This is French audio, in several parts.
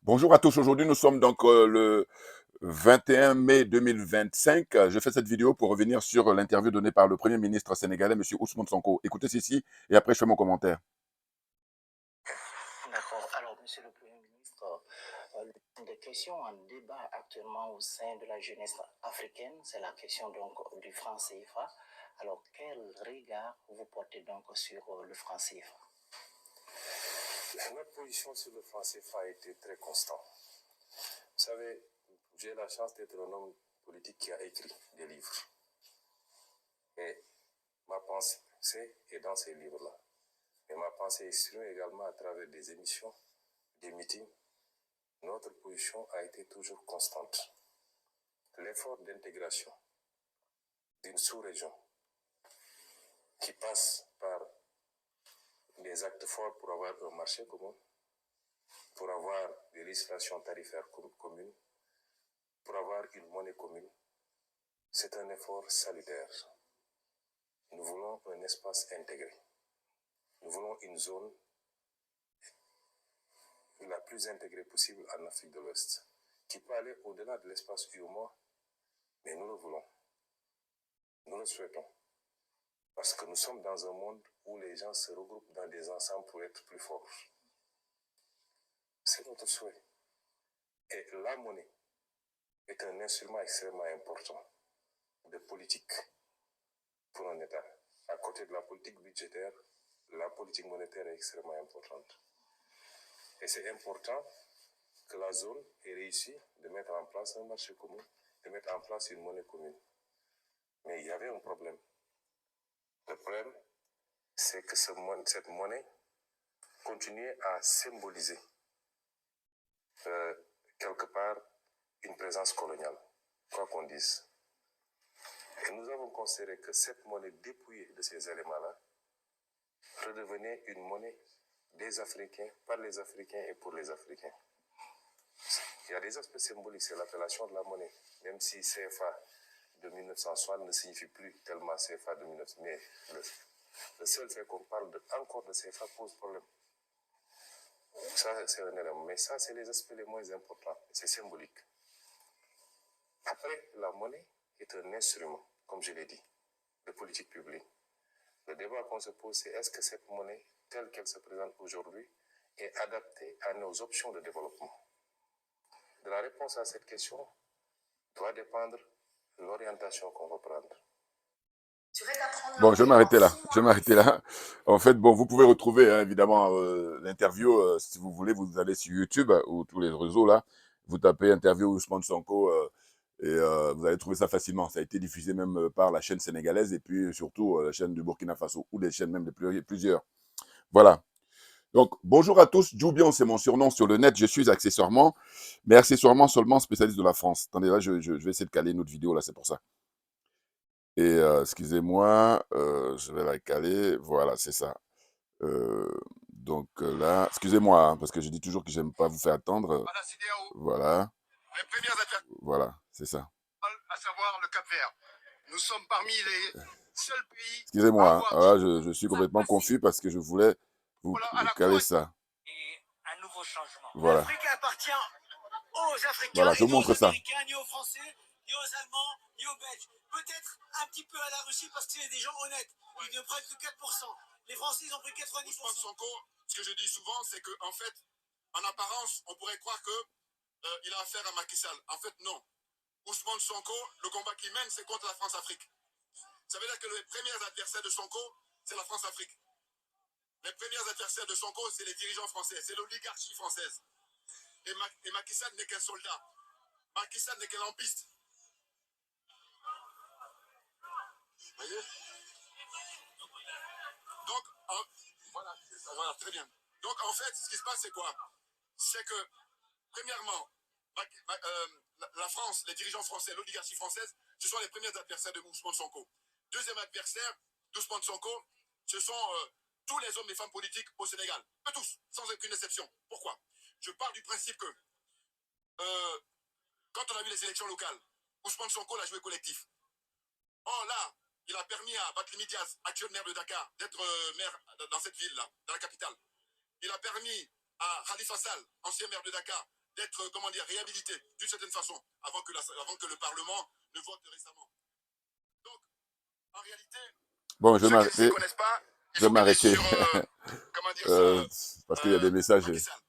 Bonjour à tous, aujourd'hui nous sommes donc le 21 mai 2025. Je fais cette vidéo pour revenir sur l'interview donnée par le Premier ministre sénégalais, M. Ousmane Sonko. Écoutez ceci et après je fais mon commentaire. D'accord. Alors, Monsieur le Premier ministre, des questions en débat actuellement au sein de la jeunesse africaine, c'est la question donc du franc CFA. Alors, quel regard vous portez donc sur le franc CFA? Notre position sur le franc CFA a été très constante. Vous savez, j'ai la chance d'être un homme politique qui a écrit des livres. Et ma pensée est dans ces livres-là. Et ma pensée est exprimée également à travers des émissions, des meetings. Notre position a été toujours constante. L'effort d'intégration d'une sous-région qui passe par des actes forts pour avoir un marché commun, pour avoir des législations tarifaires communes, pour avoir une monnaie commune, c'est un effort salutaire. Nous voulons un espace intégré. Nous voulons une zone la plus intégrée possible en Afrique de l'Ouest, qui peut aller au-delà de l'espace UEMOA, mais nous le voulons. Nous le souhaitons. Parce que nous sommes dans un monde où les gens se regroupent dans des ensembles pour être plus forts. C'est notre souhait. Et la monnaie est un instrument extrêmement important de politique pour un État. À côté de la politique budgétaire, la politique monétaire est extrêmement importante. Et c'est important que la zone ait réussi de mettre en place un marché commun, de mettre en place une monnaie commune. Mais il y avait un problème. Le problème, c'est que cette monnaie continuait à symboliser quelque part une présence coloniale, quoi qu'on dise. Et nous avons considéré que cette monnaie dépouillée de ces éléments-là redevenait une monnaie des Africains, par les Africains et pour les Africains. Il y a des aspects symboliques, c'est l'appellation de la monnaie, même si CFA de 1960 ne signifie plus tellement CFA de 1900, mais le seul fait qu'on parle encore de CFA pose problème. Ça, c'est un élément, mais ça, c'est les aspects les moins importants, c'est symbolique. Après, la monnaie est un instrument, comme je l'ai dit, de politique publique. Le débat qu'on se pose, c'est est-ce que cette monnaie, telle qu'elle se présente aujourd'hui, est adaptée à nos options de développement? De la réponse à cette question doit dépendre de l'orientation qu'on va prendre. Bon, je vais m'arrêter là. Je vais m'arrêter là. En fait, bon, vous pouvez retrouver hein, évidemment l'interview si vous voulez. Vous allez sur YouTube ou tous les réseaux là. Vous tapez interview Ousmane Sonko et vous allez trouver ça facilement. Ça a été diffusé même par la chaîne sénégalaise et puis surtout la chaîne du Burkina Faso ou les chaînes même de plusieurs. Voilà. Donc, bonjour à tous. Djoubian, c'est mon surnom sur le net. Je suis accessoirement, mais accessoirement seulement spécialiste de la France. Attendez, là, je vais essayer de caler une autre vidéo, là, c'est pour ça. Et excusez-moi, je vais la caler. Voilà, c'est ça. Donc là, excusez-moi, hein, parce que je dis toujours que j'aime pas vous faire attendre. Voilà. Voilà, c'est ça. À savoir le Cap-Vert. Nous sommes parmi les seuls pays. Excusez-moi, hein, voilà, je suis complètement confus parce que je voulais vous caler ça. Et un nouveau changement. Voilà. L'Afrique appartient aux Africains, Voilà, je vous et ni aux montre ça. Américains, ni aux Français, ni aux Allemands, ni aux Belges. Peut-être un petit peu à la Russie parce que c'est des gens honnêtes. Ils ne prennent que 4%. Les Français, ils ont pris 90%. Ousmane Sonko, ce que je dis souvent, c'est qu'en fait, en apparence, on pourrait croire qu'il a affaire à Macky Sall. En fait, non. Ousmane Sonko, le combat qu'il mène, c'est contre la France-Afrique. Ça veut dire que les premiers adversaires de Sonko, c'est la France-Afrique. Les premiers adversaires de Sonko, c'est les dirigeants français, c'est l'oligarchie française. Et Macky Sall n'est qu'un soldat. Macky Sall n'est qu'un lampiste. Vous voyez? Donc, voilà, très bien. Donc, en fait, ce qui se passe, c'est quoi? C'est que, premièrement, la France, les dirigeants français, l'oligarchie française, ce sont les premiers adversaires de Ousmane Sonko. Deuxième adversaire d'Ousmane Sonko, ce sont tous les hommes et femmes politiques au Sénégal. Eux tous, sans aucune exception. Pourquoi? Je pars du principe que quand on a vu les élections locales, Ousmane Sonko l'a joué collectif. Or là, il a permis à Barthélémy Diaz, actuel maire de Dakar, d'être maire dans cette ville-là, dans la capitale. Il a permis à Khalifa Sall, ancien maire de Dakar, d'être, comment dire, réhabilité d'une certaine façon, avant que le Parlement ne vote récemment. Donc, en réalité, Bon, je vais ceux qui ne s'y m'arrêter. connaissent pas, ils Je vais sont calés m'arrêter. sur, comment dire ça, Parce qu'il y a des messages. Macky Sall.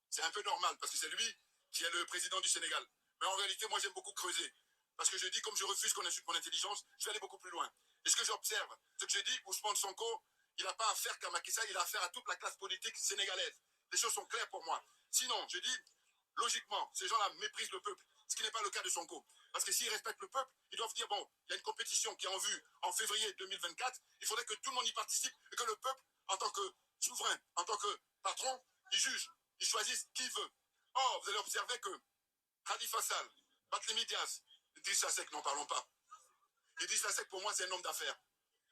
C'est un peu normal, parce que c'est lui qui est le président du Sénégal. Mais en réalité, moi, j'aime beaucoup creuser. Parce que je dis, comme je refuse qu'on insulte mon intelligence, je vais aller beaucoup plus loin. Et ce que j'observe, ce que je dis, Ousmane Sonko, il n'a pas affaire qu'à Macky Sall, il a affaire à toute la classe politique sénégalaise. Les choses sont claires pour moi. Sinon, je dis, logiquement, ces gens-là méprisent le peuple, ce qui n'est pas le cas de Sonko. Parce que s'ils respectent le peuple, ils doivent dire, bon, il y a une compétition qui est en vue en février 2024, il faudrait que tout le monde y participe et que le peuple, en tant que souverain, en tant que patron, il juge, il choisisse qui il veut. Or, vous allez observer que Khalifa Sall, Barthélémy Dias, Idrissa Seck, n'en parlons pas. Idrissa Seck, pour moi, c'est un homme d'affaires.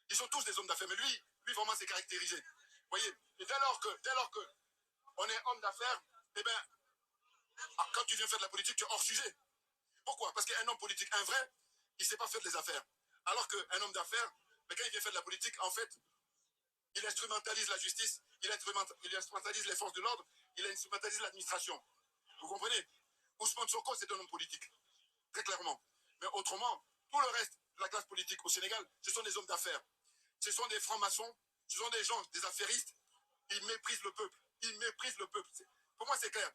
Ils sont tous des hommes d'affaires, mais lui vraiment, c'est caractérisé. Vous voyez, et dès lors que on est homme d'affaires, eh bien, quand tu viens faire de la politique, tu es hors sujet. Pourquoi? Parce qu'un homme politique, un vrai, il ne sait pas faire des affaires. Alors qu'un homme d'affaires, mais quand il vient faire de la politique, en fait, il instrumentalise la justice, il instrumentalise les forces de l'ordre, il instrumentalise l'administration. Vous comprenez? Ousmane Sonko, c'est un homme politique, très clairement. Mais autrement, tout le reste de la classe politique au Sénégal, ce sont des hommes d'affaires. Ce sont des francs-maçons, ce sont des gens, des affairistes. Ils méprisent le peuple. Ils méprisent le peuple. Pour moi, c'est clair.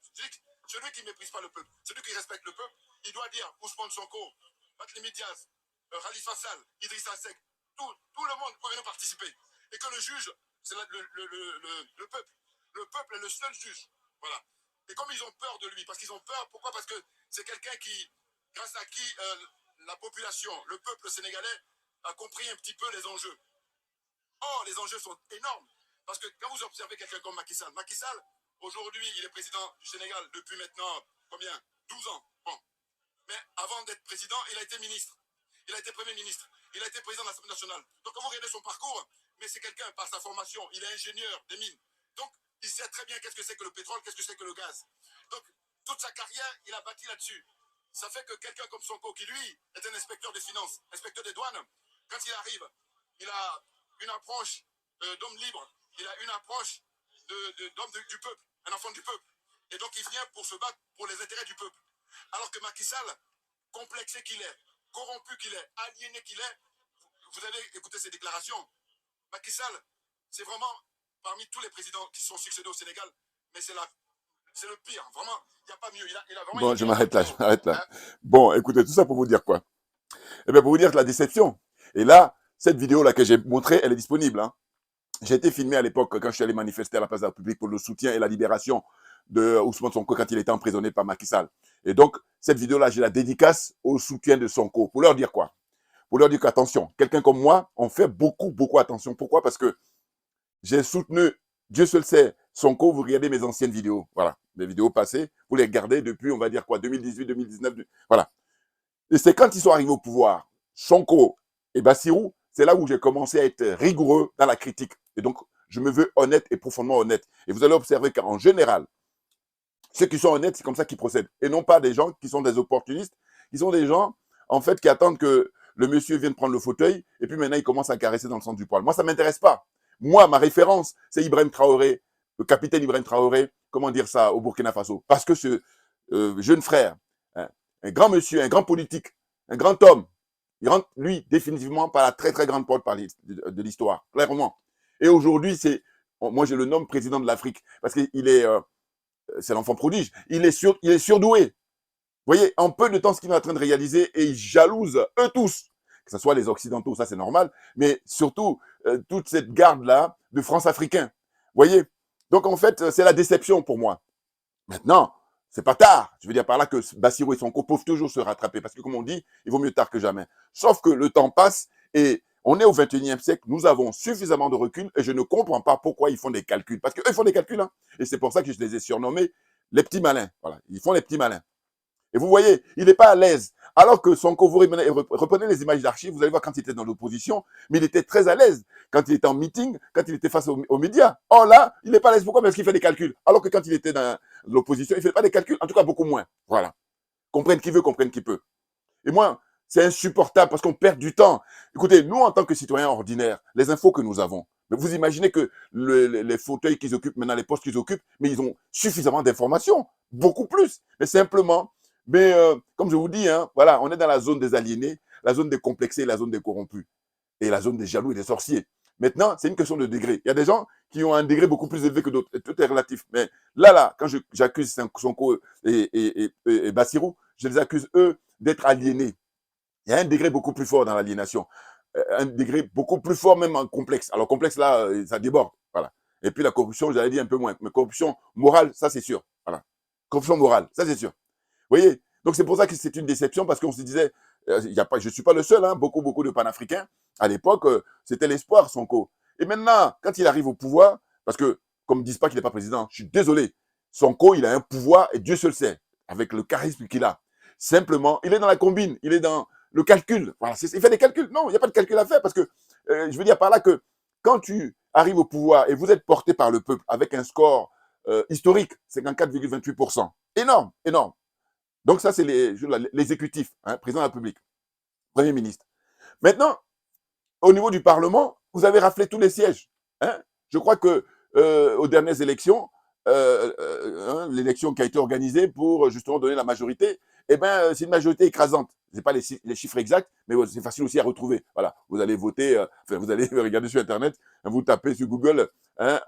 Celui qui ne méprise pas le peuple, celui qui respecte le peuple, il doit dire Ousmane Sonko, Barthélémy Dias, Khalifa Sall, Idrissa Seck, tout le monde pourrait nous participer. Et que le juge, c'est le peuple. Le peuple est le seul juge. Voilà. Et comme ils ont peur de lui, parce qu'ils ont peur, pourquoi? Parce que c'est quelqu'un grâce à qui la population, le peuple sénégalais, a compris un petit peu les enjeux. Or, les enjeux sont énormes. Parce que quand vous observez quelqu'un comme Macky Sall, aujourd'hui, il est président du Sénégal depuis maintenant, combien? 12 ans. Bon. Mais avant d'être président, il a été ministre. Il a été Premier ministre. Il a été président de l'Assemblée nationale. Donc, quand vous regardez son parcours, mais c'est quelqu'un, par sa formation, il est ingénieur des mines. Donc, il sait très bien qu'est-ce que c'est que le pétrole, qu'est-ce que c'est que le gaz. Donc, toute sa carrière, il a bâti là-dessus. Ça fait que quelqu'un comme Sonko, qui lui est un inspecteur des finances, inspecteur des douanes, quand il arrive, il a une approche d'homme libre, il a une approche d'homme du peuple, un enfant du peuple. Et donc il vient pour se battre pour les intérêts du peuple. Alors que Macky Sall, complexé qu'il est, corrompu qu'il est, aliéné qu'il est, vous avez écouté ses déclarations. Macky Sall, c'est vraiment parmi tous les présidents qui se sont succédés au Sénégal, mais c'est le pire, vraiment, il n'y a pas mieux. Il a vraiment Bon, je m'arrête là. Bon, écoutez, tout ça pour vous dire quoi? Eh bien, pour vous dire que la déception. Et là, cette vidéo-là que j'ai montrée, elle est disponible. Hein. J'ai été filmé à l'époque quand je suis allé manifester à la place de la République pour le soutien et la libération de Ousmane Sonko quand il était emprisonné par Macky Sall. Et donc, cette vidéo-là, je la dédicace au soutien de Sonko. Pour leur dire quoi? Pour leur dire qu'attention, quelqu'un comme moi, on fait beaucoup attention. Pourquoi? Parce que j'ai soutenu, Dieu seul sait, Sonko, vous regardez mes anciennes vidéos. Voilà, mes vidéos passées, vous les regardez depuis, on va dire quoi, 2018, 2019, voilà. Et c'est quand ils sont arrivés au pouvoir, Sonko et Bassirou, c'est là où j'ai commencé à être rigoureux dans la critique. Et donc, je me veux honnête et profondément honnête. Et vous allez observer qu'en général, ceux qui sont honnêtes, c'est comme ça qu'ils procèdent. Et non pas des gens qui sont des opportunistes, qui sont des gens, en fait, qui attendent que le monsieur vienne prendre le fauteuil et puis maintenant, il commence à caresser dans le sens du poil. Moi, ça ne m'intéresse pas. Moi, ma référence, c'est Ibrahim Traoré, le capitaine Ibrahim Traoré, comment dire ça, au Burkina Faso. Parce que ce jeune frère, hein, un grand monsieur, un grand politique, un grand homme, il rentre, lui, définitivement par la très grande porte de l'histoire, clairement. Et aujourd'hui, moi je le nomme président de l'Afrique, parce qu'il est, c'est l'enfant prodige, il est surdoué. Vous voyez, en peu de temps, ce qu'il est en train de réaliser, et il jalouse eux tous, que ce soit les Occidentaux, ça c'est normal, mais surtout, toute cette garde-là de France-Africains. Vous voyez? Donc en fait, c'est la déception pour moi. Maintenant, c'est pas tard. Je veux dire par là que Bassirou et Sonko peuvent toujours se rattraper. Parce que comme on dit, il vaut mieux tard que jamais. Sauf que le temps passe et on est au 21e siècle. Nous avons suffisamment de recul et je ne comprends pas pourquoi ils font des calculs. Parce qu'eux font des calculs. Hein. Et c'est pour ça que je les ai surnommés les petits malins. Voilà. Ils font les petits malins. Et vous voyez, il n'est pas à l'aise. Alors que Sonko, vous reprenez les images d'archives, vous allez voir quand il était dans l'opposition, mais il était très à l'aise quand il était en meeting, quand il était face aux médias. Or là, il n'est pas à l'aise. Pourquoi? Parce qu'il fait des calculs. Alors que quand il était dans l'opposition, il ne fait pas des calculs, en tout cas beaucoup moins. Voilà. Comprenne qui veut, comprenne qui peut. Et moi, c'est insupportable parce qu'on perd du temps. Écoutez, nous, en tant que citoyens ordinaires, les infos que nous avons, Mais vous imaginez que les fauteuils qu'ils occupent maintenant, les postes qu'ils occupent, mais ils ont suffisamment d'informations, beaucoup plus. Mais simplement, comme je vous dis, hein, voilà, on est dans la zone des aliénés, la zone des complexés, la zone des corrompus et la zone des jaloux et des sorciers. Maintenant, c'est une question de degré. Il y a des gens qui ont un degré beaucoup plus élevé que d'autres. Et tout est relatif. Mais là, quand j'accuse Sonko et Bassirou, je les accuse, eux, d'être aliénés. Il y a un degré beaucoup plus fort dans l'aliénation. Un degré beaucoup plus fort même en complexe. Alors, complexe, là, ça déborde. Voilà. Et puis, la corruption, j'allais dire un peu moins. Mais corruption morale, ça, c'est sûr. Voilà. Corruption morale, ça, c'est sûr. Vous voyez? Donc, c'est pour ça que c'est une déception, parce qu'on se disait, je ne suis pas le seul, hein, beaucoup de panafricains, à l'époque, c'était l'espoir, Sonko. Et maintenant, quand il arrive au pouvoir, parce que, comme ne disent pas qu'il n'est pas président, je suis désolé, Sonko, il a un pouvoir, et Dieu seul sait, avec le charisme qu'il a. Simplement, il est dans la combine, il est dans le calcul. Voilà, il fait des calculs. Non, il n'y a pas de calcul à faire, parce que, je veux dire par là que, quand tu arrives au pouvoir, et vous êtes porté par le peuple, avec un score historique, 54,28%, énorme, énorme. Donc ça, c'est l'exécutif, hein, président de la République, Premier ministre. Maintenant, au niveau du Parlement, vous avez raflé tous les sièges. Hein. Je crois que aux dernières élections, l'élection qui a été organisée pour justement donner la majorité, eh ben, c'est une majorité écrasante. Ce n'est pas les chiffres exacts, mais c'est facile aussi à retrouver. Voilà, vous allez voter, vous allez regarder sur Internet, hein, vous tapez sur Google, hein,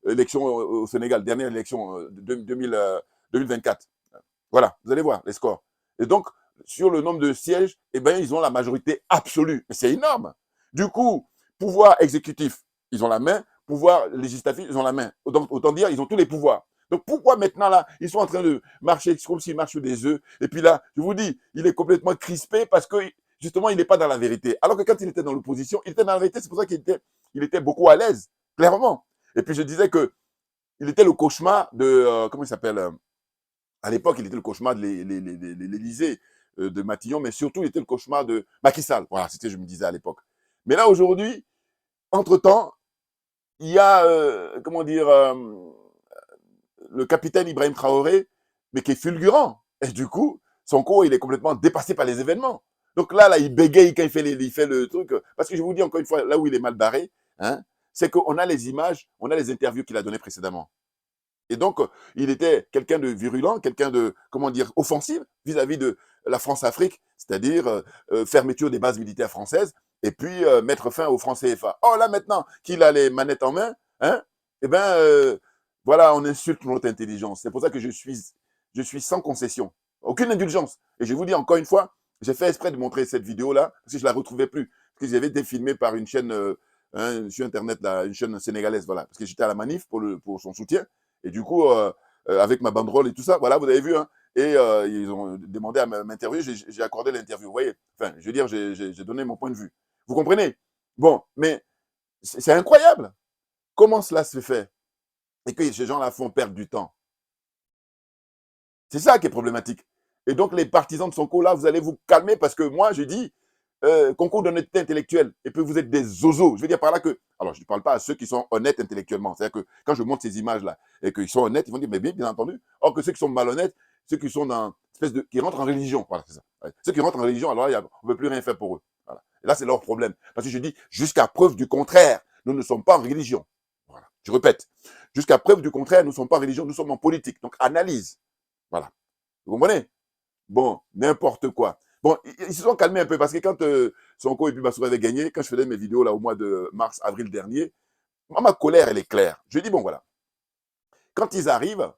élection au Sénégal, dernière élection 2024. Voilà, vous allez voir les scores. Et donc, sur le nombre de sièges, eh ben, ils ont la majorité absolue. Mais c'est énorme. Du coup, pouvoir exécutif, ils ont la main. Pouvoir législatif, ils ont la main. Donc, autant dire, ils ont tous les pouvoirs. Donc, pourquoi maintenant, là, ils sont en train de marcher comme s'ils marchent sur des œufs. Et puis là, je vous dis, il est complètement crispé parce que, justement, il n'est pas dans la vérité. Alors que quand il était dans l'opposition, il était dans la vérité. C'est pour ça qu'il était beaucoup à l'aise, clairement. Et puis, je disais que il était le cauchemar de, comment il s'appelle à l'époque, il était le cauchemar de l'Élysée, de Matignon, mais surtout, il était le cauchemar de Macky Sall. Voilà, c'était, je me disais à l'époque. Mais là, aujourd'hui, entre-temps, il y a, comment dire, le capitaine Ibrahim Traoré, mais qui est fulgurant. Et du coup, Sonko, il est complètement dépassé par les événements. Donc là, il bégaye quand il fait le truc. Parce que je vous dis encore une fois, là où il est mal barré, hein, c'est qu'on a les images, on a les interviews qu'il a données précédemment. Et donc, il était quelqu'un de virulent, quelqu'un de, comment dire, offensif vis-à-vis de la France-Afrique, c'est-à-dire fermeture des bases militaires françaises, et puis mettre fin au franc CFA. Oh là, maintenant qu'il a les manettes en main, hein, eh ben, voilà, on insulte notre intelligence. C'est pour ça que je suis sans concession. Aucune indulgence. Et je vous dis encore une fois, j'ai fait exprès de montrer cette vidéo-là, parce que je ne la retrouvais plus. Parce que j'avais été filmé par une chaîne sur Internet, là, une chaîne sénégalaise, voilà. Parce que j'étais à la manif pour son soutien. Et du coup, avec ma banderole et tout ça, voilà, vous avez vu, hein. Et ils ont demandé à m'interviewer, j'ai accordé l'interview, vous voyez. Enfin, je veux dire, j'ai donné mon point de vue. Vous comprenez? Bon, mais c'est incroyable. Comment cela se fait? Et que ces gens-là font perdre du temps. C'est ça qui est problématique. Et donc, les partisans de Sonko, là, vous allez vous calmer parce que moi, je dis, concours d'honnêteté intellectuelle. Et puis, vous êtes des zozos. Je veux dire par là que... Alors, je ne parle pas à ceux qui sont honnêtes intellectuellement. C'est-à-dire que quand je montre ces images-là et qu'ils sont honnêtes, ils vont dire, mais bien entendu. Or que ceux qui sont malhonnêtes, ceux qui sont dans espèce de... qui rentrent en religion. Voilà, c'est ça. Ouais. Ceux qui rentrent en religion, alors là, on ne peut plus rien faire pour eux. Voilà. Et là, c'est leur problème. Parce que je dis, jusqu'à preuve du contraire, nous ne sommes pas en religion. Voilà. Je répète. Jusqu'à preuve du contraire, nous ne sommes pas en religion, nous sommes en politique. Donc, analyse. Voilà. Vous comprenez? Bon, n'importe quoi. Bon, ils se sont calmés un peu parce que quand Sonko et puis Bassirou avaient gagné, quand je faisais mes vidéos là au mois de mars, avril dernier, moi, ma colère, elle est claire. Je dis, bon, voilà. Quand ils arrivent,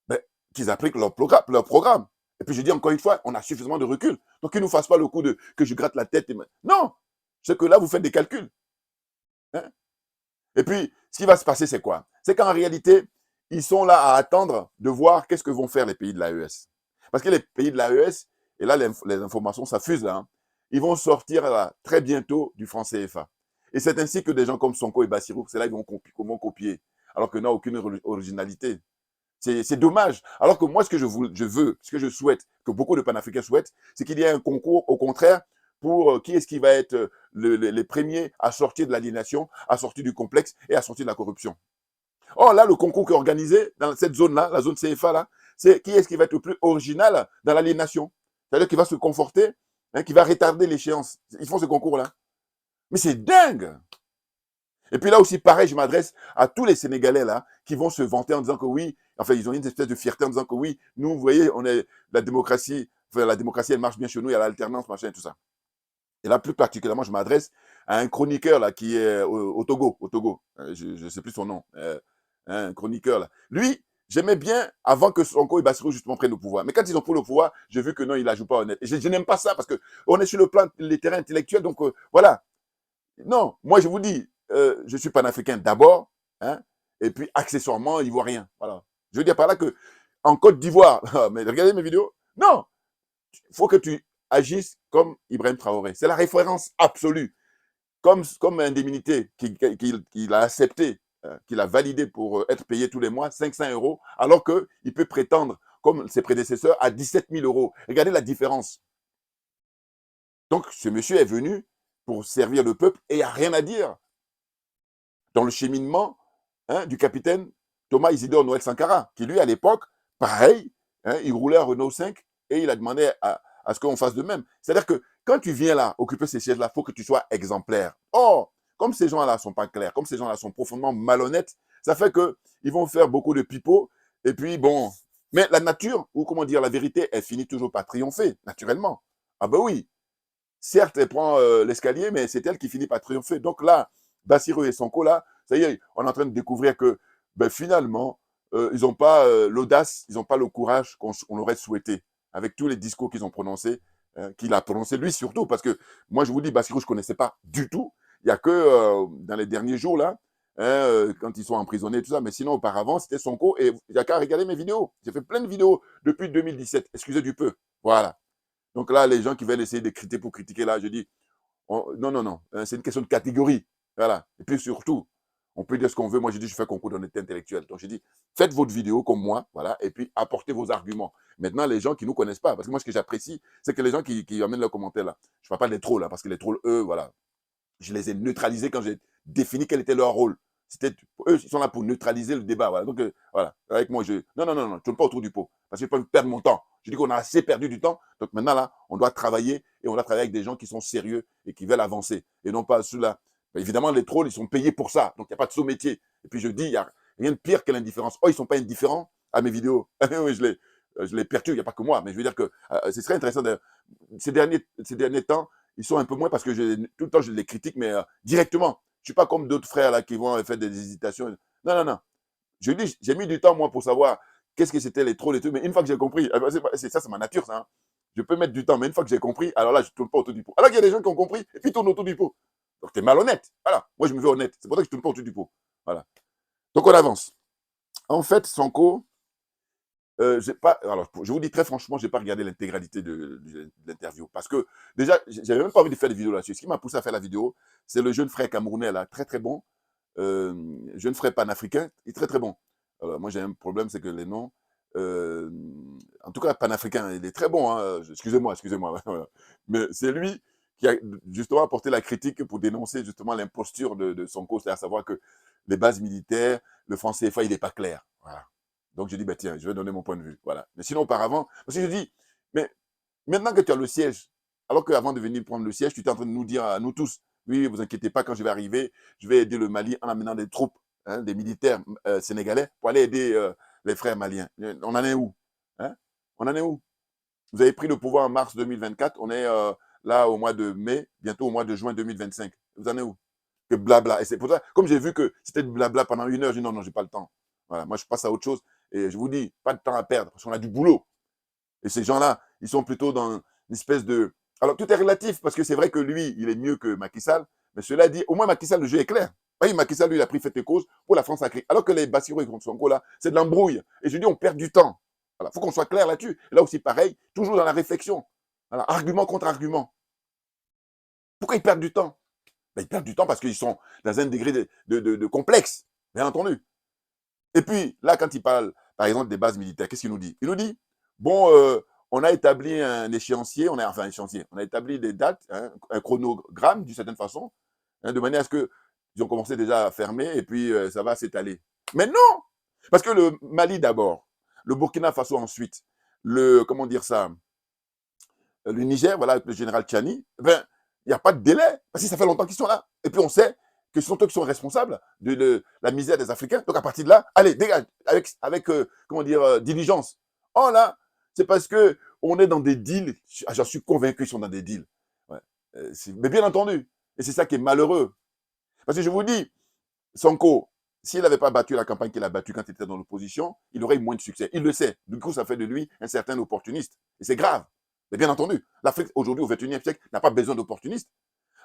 ben, qu'ils appliquent leur programme. Et puis je dis encore une fois, on a suffisamment de recul. Donc qu'ils ne nous fassent pas le coup de que je gratte la tête. Non, c'est que là, vous faites des calculs. Hein? Et puis, ce qui va se passer, c'est quoi? C'est qu'en réalité, ils sont là à attendre de voir qu'est-ce que vont faire les pays de l'AES. Parce que les pays de l'AES, et là, les informations, ça fuse là, hein, ils vont sortir là, très bientôt du franc CFA. Et c'est ainsi que des gens comme Sonko et Bassirou, c'est là qu'ils vont copier, alors que n'a aucune originalité. C'est dommage. Alors que moi, ce que je veux, ce que je souhaite, que beaucoup de panafricains souhaitent, c'est qu'il y ait un concours, au contraire, pour qui est-ce qui va être les premiers à sortir de l'aliénation, à sortir du complexe et à sortir de la corruption. Or là, le concours qui est organisé dans cette zone-là, la zone CFA, là, c'est qui est-ce qui va être le plus original dans l'aliénation. C'est-à-dire qui va se conforter, hein, qui va retarder l'échéance. Ils font ce concours-là. Mais c'est dingue. Et puis là aussi, pareil, je m'adresse à tous les Sénégalais là qui vont se vanter en disant que oui, enfin, ils ont une espèce de fierté en disant que oui, nous, vous voyez, on est la démocratie, enfin, la démocratie, elle marche bien chez nous, il y a l'alternance, machin, et tout ça. Et là, plus particulièrement, je m'adresse à un chroniqueur là qui est au Togo, je ne sais plus son nom, un chroniqueur là. Lui, j'aimais bien avant que Sonko et Bassirou justement prennent le pouvoir. Mais quand ils ont pris le pouvoir, j'ai vu que non, il la joue pas honnête. Et je n'aime pas ça parce que on est sur le plan, les terrains intellectuels, donc voilà. Non, moi je vous dis, je suis panafricain d'abord, hein, et puis accessoirement ivoirien. Voilà. Je veux dire par là que en Côte d'Ivoire, mais regardez mes vidéos. Non, il faut que tu agisses comme Ibrahim Traoré. C'est la référence absolue. Comme indemnité qu'il a accepté, qu'il a validé pour être payé tous les mois, 500 €, alors qu'il peut prétendre, comme ses prédécesseurs, à 17 000 €. Regardez la différence. Donc, ce monsieur est venu pour servir le peuple et il n'y a rien à dire dans le cheminement du capitaine Thomas Isidore Noël Sankara, qui lui, à l'époque, pareil, il roulait à Renault 5 et il a demandé à ce qu'on fasse de même. C'est-à-dire que quand tu viens là, occuper ces sièges-là, il faut que tu sois exemplaire. Or, comme ces gens-là ne sont pas clairs, comme ces gens-là sont profondément malhonnêtes, ça fait qu'ils vont faire beaucoup de pipeaux et puis bon. Mais la nature, ou comment dire, la vérité, elle finit toujours par triompher, naturellement. Ah ben oui, certes, elle prend l'escalier, mais c'est elle qui finit par triompher. Donc là, Bassirou et Sonko, là, ça y est, on est en train de découvrir que ben, finalement, ils n'ont pas l'audace, ils n'ont pas le courage qu'on aurait souhaité, avec tous les discours qu'ils ont prononcés, qu'il a prononcé, lui surtout, parce que moi, je vous dis, Bassirou, je ne connaissais pas du tout. Il n'y a que dans les derniers jours, là, quand ils sont emprisonnés et tout ça, mais sinon, auparavant, c'était Sonko, et il n'y a qu'à regarder mes vidéos. J'ai fait plein de vidéos depuis 2017, excusez du peu. Voilà. Donc là, les gens qui veulent essayer de critiquer pour critiquer, là, je dis, non, non, non, c'est une question de catégorie. Voilà. Et puis surtout, on peut dire ce qu'on veut. Moi, je dis, je fais concours d'honnêteté intellectuelle. Donc, je dis, faites votre vidéo comme moi, voilà, et puis apportez vos arguments. Maintenant, les gens qui ne nous connaissent pas, parce que moi, ce que j'apprécie, c'est que les gens qui amènent leurs commentaires là, je ne parle pas des trolls, là, parce que les trolls, eux, voilà, je les ai neutralisés quand j'ai défini quel était leur rôle. Eux, ils sont là pour neutraliser le débat. Voilà. Donc, voilà, avec moi, non, non, non, non, je ne tourne pas autour du pot. Parce que je ne peux pas perdre mon temps. Je dis qu'on a assez perdu du temps. Donc maintenant, là, on doit travailler et on doit travailler avec des gens qui sont sérieux et qui veulent avancer. Et non pas ceux-là. Évidemment, les trolls, ils sont payés pour ça. Donc, il n'y a pas de sous-métier. Et puis, je dis, il n'y a rien de pire que l'indifférence. Oh, ils ne sont pas indifférents à mes vidéos. Oui, je les perturbe, il n'y a pas que moi. Mais je veux dire que ce serait intéressant. Ces derniers temps, ils sont un peu moins parce que tout le temps, je les critique, mais directement. Je ne suis pas comme d'autres frères là qui vont faire des hésitations. Non, non, non. Je dis, j'ai mis du temps, moi, pour savoir qu'est-ce que c'était les trolls et tout. Mais une fois que j'ai compris, ça, c'est ma nature, ça. Hein. Je peux mettre du temps, mais une fois que j'ai compris, alors là, je ne tourne pas autour du pot. Alors qu'il y a des gens qui ont compris et puis ils tournent autour du pot. Donc, tu es malhonnête. Voilà. Moi, je me veux honnête. C'est pour ça que je ne tourne pas autour du pot. Voilà. Donc, on avance. En fait, Sonko, alors, je vous dis très franchement, je n'ai pas regardé l'intégralité de l'interview. Parce que, déjà, je n'avais même pas envie de faire des vidéos là-dessus. Ce qui m'a poussé à faire la vidéo, c'est le jeune frère camerounais, là, très, très bon. Jeune frère panafricain, il est très, très bon. Alors, moi, j'ai un problème, c'est que les noms, euh, en tout cas, panafricain, il est très bon. Hein, excusez-moi, excusez-moi. Mais c'est lui qui a justement apporté la critique pour dénoncer justement l'imposture de Sonko, c'est-à-dire savoir que les bases militaires, le franc CFA, il n'est pas clair. Voilà. Donc, je dis, bah, tiens, je vais donner mon point de vue. Voilà. Mais sinon, auparavant, parce que je dis, mais maintenant que tu as le siège, alors qu'avant de venir prendre le siège, tu es en train de nous dire à nous tous, oui, vous inquiétez pas, quand je vais arriver, je vais aider le Mali en amenant des troupes, des militaires sénégalais pour aller aider les frères maliens. On en est où hein? On en est où? Vous avez pris le pouvoir en mars 2024, on est là au mois de mai, bientôt au mois de juin 2025. Vous en êtes où? Que blabla. Et c'est pour ça, comme j'ai vu que c'était blabla pendant 1 heure, j'ai dit non, non, j'ai pas le temps. Voilà, moi je passe à autre chose. Et je vous dis, pas de temps à perdre, parce qu'on a du boulot. Et ces gens-là, ils sont plutôt dans une espèce de... Alors, tout est relatif, parce que c'est vrai que lui, il est mieux que Macky Sall, mais cela dit, au moins Macky Sall, le jeu est clair. Oui, Macky Sall, lui, il a pris fait et cause pour la France sacrée. Alors que les Bassirou et Sonko, là, c'est de l'embrouille. Et je dis, on perd du temps. Voilà, il faut qu'on soit clair là-dessus. Et là aussi, pareil, toujours dans la réflexion. Voilà, argument contre argument. Pourquoi ils perdent du temps? Ben, ils perdent du temps parce qu'ils sont dans un degré de complexe, bien entendu. Et puis, là, quand il parle, par exemple, des bases militaires, qu'est-ce qu'il nous dit? Il nous dit, bon, on a établi un échéancier, on a établi des dates, hein, un chronogramme, d'une certaine façon, hein, de manière à ce qu'ils ont commencé déjà à fermer et puis ça va s'étaler. Mais non! Parce que le Mali d'abord, le Burkina Faso ensuite, comment dire ça, le Niger, voilà, avec le général Tchani, ben, il n'y a pas de délai, parce que ça fait longtemps qu'ils sont là. Et puis on sait que ce sont eux qui sont responsables de la misère des Africains. Donc à partir de là, allez, dégage, avec comment dire, diligence. Oh là, c'est parce que on est dans des deals, j'en suis convaincu qu'ils sont dans des deals. Ouais. Mais bien entendu, et c'est ça qui est malheureux. Parce que je vous dis, Sonko, s'il n'avait pas battu la campagne qu'il a battue quand il était dans l'opposition, il aurait eu moins de succès. Il le sait. Du coup, ça fait de lui un certain opportuniste. Et c'est grave. Mais bien entendu, l'Afrique, aujourd'hui, au XXIe siècle, n'a pas besoin d'opportunistes.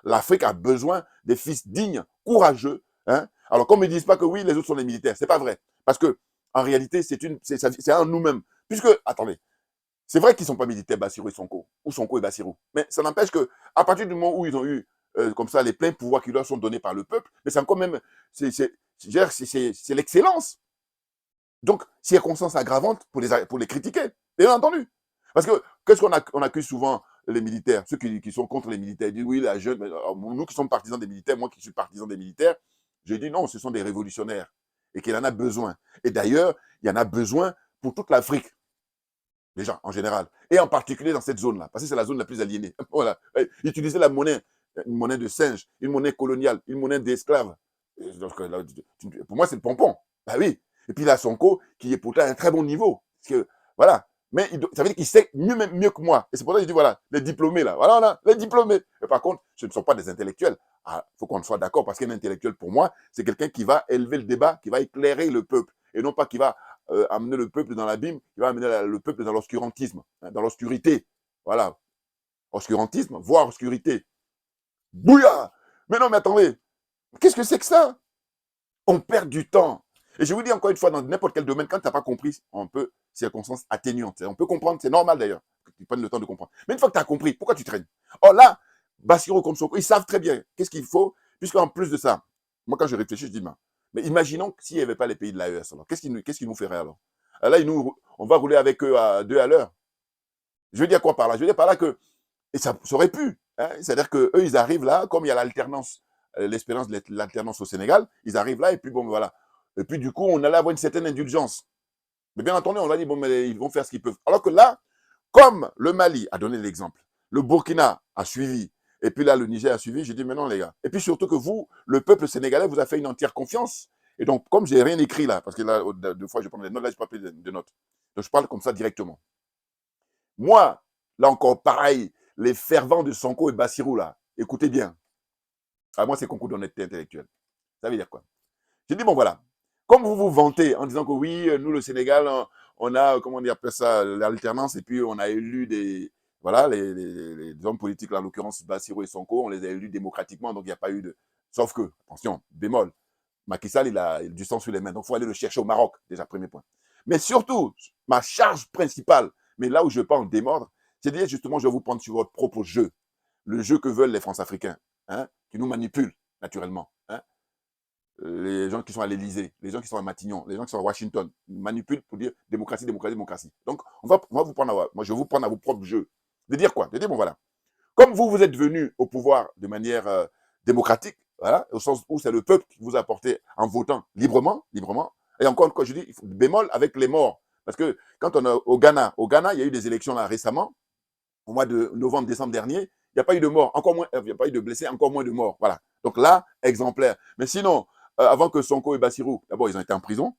L'Afrique a besoin des fils dignes, courageux. Hein? Alors, qu'on ne me dise pas que oui, les autres sont des militaires. C'est pas vrai. Parce que, en réalité, c'est en nous-mêmes. Puisque, attendez, c'est vrai qu'ils ne sont pas militaires, Bassirou et Sonko, ou Sonko et Bassirou. Mais ça n'empêche que, à partir du moment où ils ont eu, comme ça, les pleins pouvoirs qui leur sont donnés par le peuple, mais c'est encore même, c'est l'excellence. Donc, circonstance aggravante pour les critiquer, bien entendu. Parce que, qu'est-ce qu'on accuse souvent les militaires, ceux qui sont contre les militaires, ils disent oui, la jeune, nous qui sommes partisans des militaires, moi qui suis partisan des militaires, je dis non, ce sont des révolutionnaires et qu'il en a besoin. Et d'ailleurs, il y en a besoin pour toute l'Afrique, déjà, en général, et en particulier dans cette zone-là, parce que c'est la zone la plus aliénée. Voilà. Utiliser la monnaie, une monnaie de singe, une monnaie coloniale, une monnaie d'esclaves. Pour moi, c'est le pompon. Ben oui. Et puis là, Sonko, qui est pourtant à un très bon niveau. Parce que, voilà. Mais ça veut dire qu'il sait mieux que moi. Et c'est pour ça que je dis, voilà, les diplômés, là. Voilà, les diplômés. Mais par contre, ce ne sont pas des intellectuels. Il faut qu'on soit d'accord, parce qu'un intellectuel, pour moi, c'est quelqu'un qui va élever le débat, qui va éclairer le peuple. Et non pas qui va amener le peuple dans l'abîme, qui va amener le peuple dans l'obscurantisme, hein, dans l'obscurité. Voilà. Obscurantisme, voire obscurité. Bouya! Mais non, mais attendez. Qu'est-ce que c'est que ça? On perd du temps. Et je vous dis encore une fois, dans n'importe quel domaine, quand tu n'as pas compris, on peut, circonstances atténuantes. On peut comprendre, c'est normal d'ailleurs, que tu prennes le temps de comprendre. Mais une fois que tu as compris, pourquoi tu traînes? Or là, Bassirou comme Sonko, ils savent très bien qu'est-ce qu'il faut, puisqu'en plus de ça, moi quand je réfléchis, je dis, mais imaginons s'il n'y avait pas les pays de l'AES, alors qu'est-ce qu'ils nous feraient alors? Là, on va rouler avec eux à 2 à l'heure. Je veux dire quoi par là? Je veux dire par là que, et ça aurait pu, hein, c'est-à-dire qu'eux, ils arrivent là, comme il y a l'alternance, l'espérance de l'alternance au Sénégal, ils arrivent là, et puis bon, voilà. Et puis du coup, on allait avoir une certaine indulgence. Mais bien entendu, on a dit, bon, mais ils vont faire ce qu'ils peuvent. Alors que là, comme le Mali a donné l'exemple, le Burkina a suivi, et puis là, le Niger a suivi, j'ai dit, mais non, les gars. Et puis surtout que vous, le peuple sénégalais, vous a fait une entière confiance. Et donc, comme j'ai rien écrit là, parce que là, deux fois, je prends des notes, là, je n'ai pas pris de notes. Donc, je parle comme ça directement. Moi, là encore, pareil, les fervents de Sonko et Bassirou, là, écoutez bien. Moi, c'est concours d'honnêteté intellectuelle. Ça veut dire quoi? J'ai dit, bon, voilà. Comme vous vous vantez en disant que oui, nous, le Sénégal, on a, comment dire, appelle ça, l'alternance, et puis on a élu voilà, les hommes politiques, là, en l'occurrence Bassirou et Sonko, on les a élus démocratiquement, donc il n'y a pas eu de... Sauf que, attention, bémol, Macky Sall, il a du sang sur les mains, donc il faut aller le chercher au Maroc, déjà, premier point. Mais surtout, ma charge principale, mais là où je ne veux pas en démordre, c'est de dire justement, je vais vous prendre sur votre propre jeu, le jeu que veulent les France-Africains, hein, qui nous manipulent, naturellement, hein. Les gens qui sont à l'Élysée, les gens qui sont à Matignon, les gens qui sont à Washington, manipulent pour dire démocratie, démocratie, démocratie. Donc, on va vous prendre moi, je vais vous prendre à vos propres jeux. De dire quoi? De dire, bon, voilà. Comme vous êtes venu au pouvoir de manière démocratique, voilà, au sens où c'est le peuple qui vous a apporté en votant librement, et encore, quand je dis, il faut bémol avec les morts. Parce que quand on est au Ghana, il y a eu des élections là récemment, au mois de novembre, décembre dernier, il n'y a pas eu de morts, encore moins, il n'y a pas eu de blessés, encore moins de morts. Voilà. Donc là, exemplaire. Mais sinon, avant que Sonko et Bassirou, d'abord, ils ont été en prison,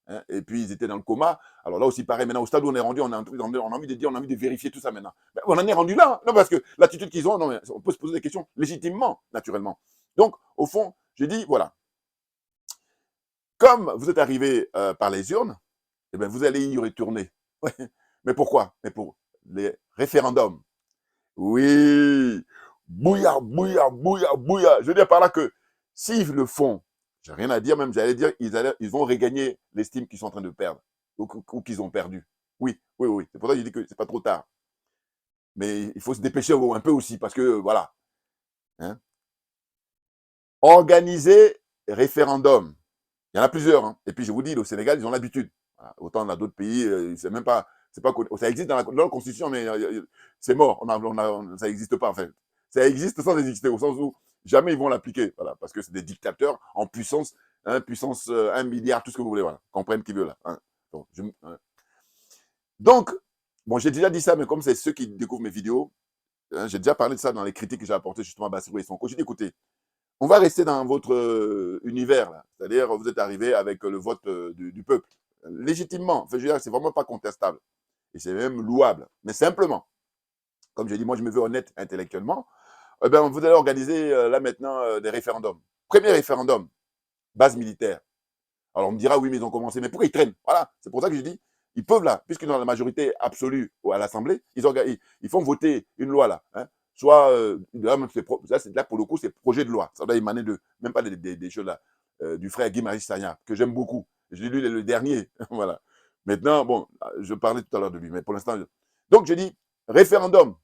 hein, et puis ils étaient dans le coma. Alors là aussi, pareil, maintenant, au stade où on est rendu, on a envie de dire, on a envie de vérifier tout ça maintenant. Mais on en est rendu là. Non, parce que l'attitude qu'ils ont, non, mais on peut se poser des questions légitimement, naturellement. Donc, au fond, j'ai dit, voilà. Comme vous êtes arrivé par les urnes, eh bien, vous allez y retourner. Mais pourquoi? Mais pour les référendums. Oui, bouilla, bouilla, bouilla, bouilla. Je veux dire par là que s'ils le font, j'ai rien à dire, même j'allais dire, ils vont regagner l'estime qu'ils sont en train de perdre ou qu'ils ont perdu. Oui, oui, oui. C'est pour ça que je dis que c'est pas trop tard. Mais il faut se dépêcher un peu aussi parce que voilà. Hein. Organiser référendum. Il y en a plusieurs. Hein. Et puis je vous dis, au Sénégal, ils ont l'habitude. Voilà. Autant dans d'autres pays, c'est même pas. Ça existe dans la Constitution, mais c'est mort. Ça n'existe pas, en fait. Ça existe sans exister, au sens où jamais ils vont l'appliquer. Voilà, parce que c'est des dictateurs en puissance, hein, puissance 1 milliard, tout ce que vous voulez. Voilà, comprennent qui veut là. Hein. Donc, bon, j'ai déjà dit ça, mais comme c'est ceux qui découvrent mes vidéos, hein, j'ai déjà parlé de ça dans les critiques que j'ai apportées justement à Bassirou et Sonko. J'ai dit, écoutez, on va rester dans votre univers, là. C'est-à-dire, vous êtes arrivé avec le vote du peuple. Légitimement. Enfin, je veux dire, c'est vraiment pas contestable. Et c'est même louable. Mais simplement, comme je dis, moi, je me veux honnête intellectuellement, eh ben, vous allez organiser, là, maintenant, des référendums. Premier référendum, base militaire. Alors, on me dira, oui, mais ils ont commencé. Mais pourquoi ils traînent? Voilà. C'est pour ça que je dis, ils peuvent, là, puisqu'ils ont la majorité absolue à l'Assemblée, ils font voter une loi, là. Hein. Soit, là, pour le coup, c'est projet de loi. Ça doit émaner de, même pas des choses, là, du frère Guy-Marie Sagna, que j'aime beaucoup. J'ai lu le dernier. Voilà. Maintenant, bon, je parlais tout à l'heure de lui, mais pour l'instant. Donc, je dis, référendum,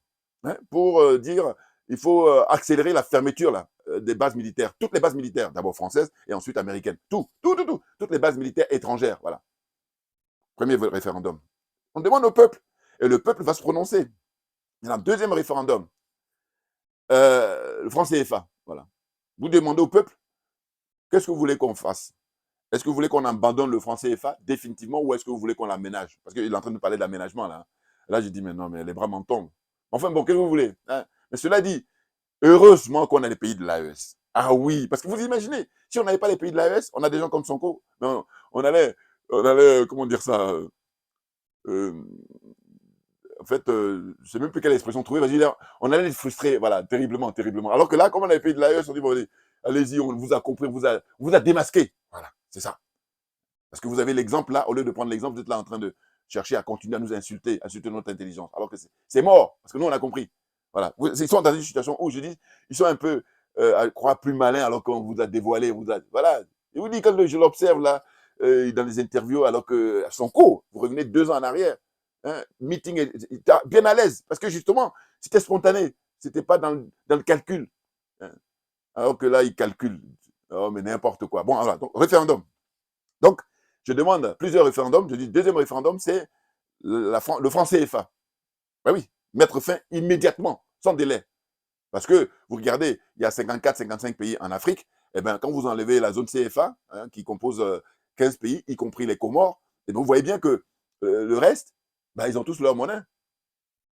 hein, pour dire, il faut accélérer la fermeture, là, des bases militaires, toutes les bases militaires, d'abord françaises et ensuite américaines. Tout. Toutes les bases militaires étrangères, voilà. Premier référendum. On demande au peuple et le peuple va se prononcer. Maintenant, deuxième référendum, le franc CFA, voilà. Vous demandez au peuple, qu'est-ce que vous voulez qu'on fasse? Est-ce que vous voulez qu'on abandonne le franc CFA définitivement ou est-ce que vous voulez qu'on l'aménage? Parce qu'il est en train de parler d'aménagement, là. Là, j'ai dit, mais non, mais les bras m'en tombent. Enfin, bon, qu'est-ce que vous voulez? Hein? Mais cela dit, heureusement qu'on a les pays de l'AES. Ah oui, parce que vous imaginez, si on n'avait pas les pays de l'AES, on a des gens comme Sonko, non, on allait, comment dire ça, euh, en fait, je ne sais même plus quelle expression trouver, vas-y, on allait les frustrer, voilà, terriblement, terriblement. Alors que là, comme on a les pays de l'AES, on dit, bon, allez-y, on vous a compris, on vous a démasqué. Voilà, c'est ça. Parce que vous avez l'exemple là, au lieu de prendre l'exemple, vous êtes là en train de chercher à continuer à nous insulter notre intelligence. Alors que c'est mort, parce que nous, on a compris. Voilà. Ils sont dans une situation où, je dis, ils sont un peu à croire plus malins alors qu'on vous a dévoilé. Voilà. Et vous dites, quand je l'observe là, dans les interviews, alors que Sonko, vous revenez 2 ans en arrière, hein, meeting, bien à l'aise, parce que justement, c'était spontané, c'était pas dans le calcul. Hein. Alors que là, ils calculent. Oh, mais n'importe quoi. Bon, voilà, donc, référendum. Donc, je demande plusieurs référendums. Je dis, deuxième référendum, c'est le franc CFA. Ben oui, mettre fin immédiatement, sans délai. Parce que, vous regardez, il y a 54, 55 pays en Afrique. Eh bien, quand vous enlevez la zone CFA, hein, qui compose 15 pays, y compris les Comores, et donc vous voyez bien que le reste, ben, ils ont tous leur monnaie.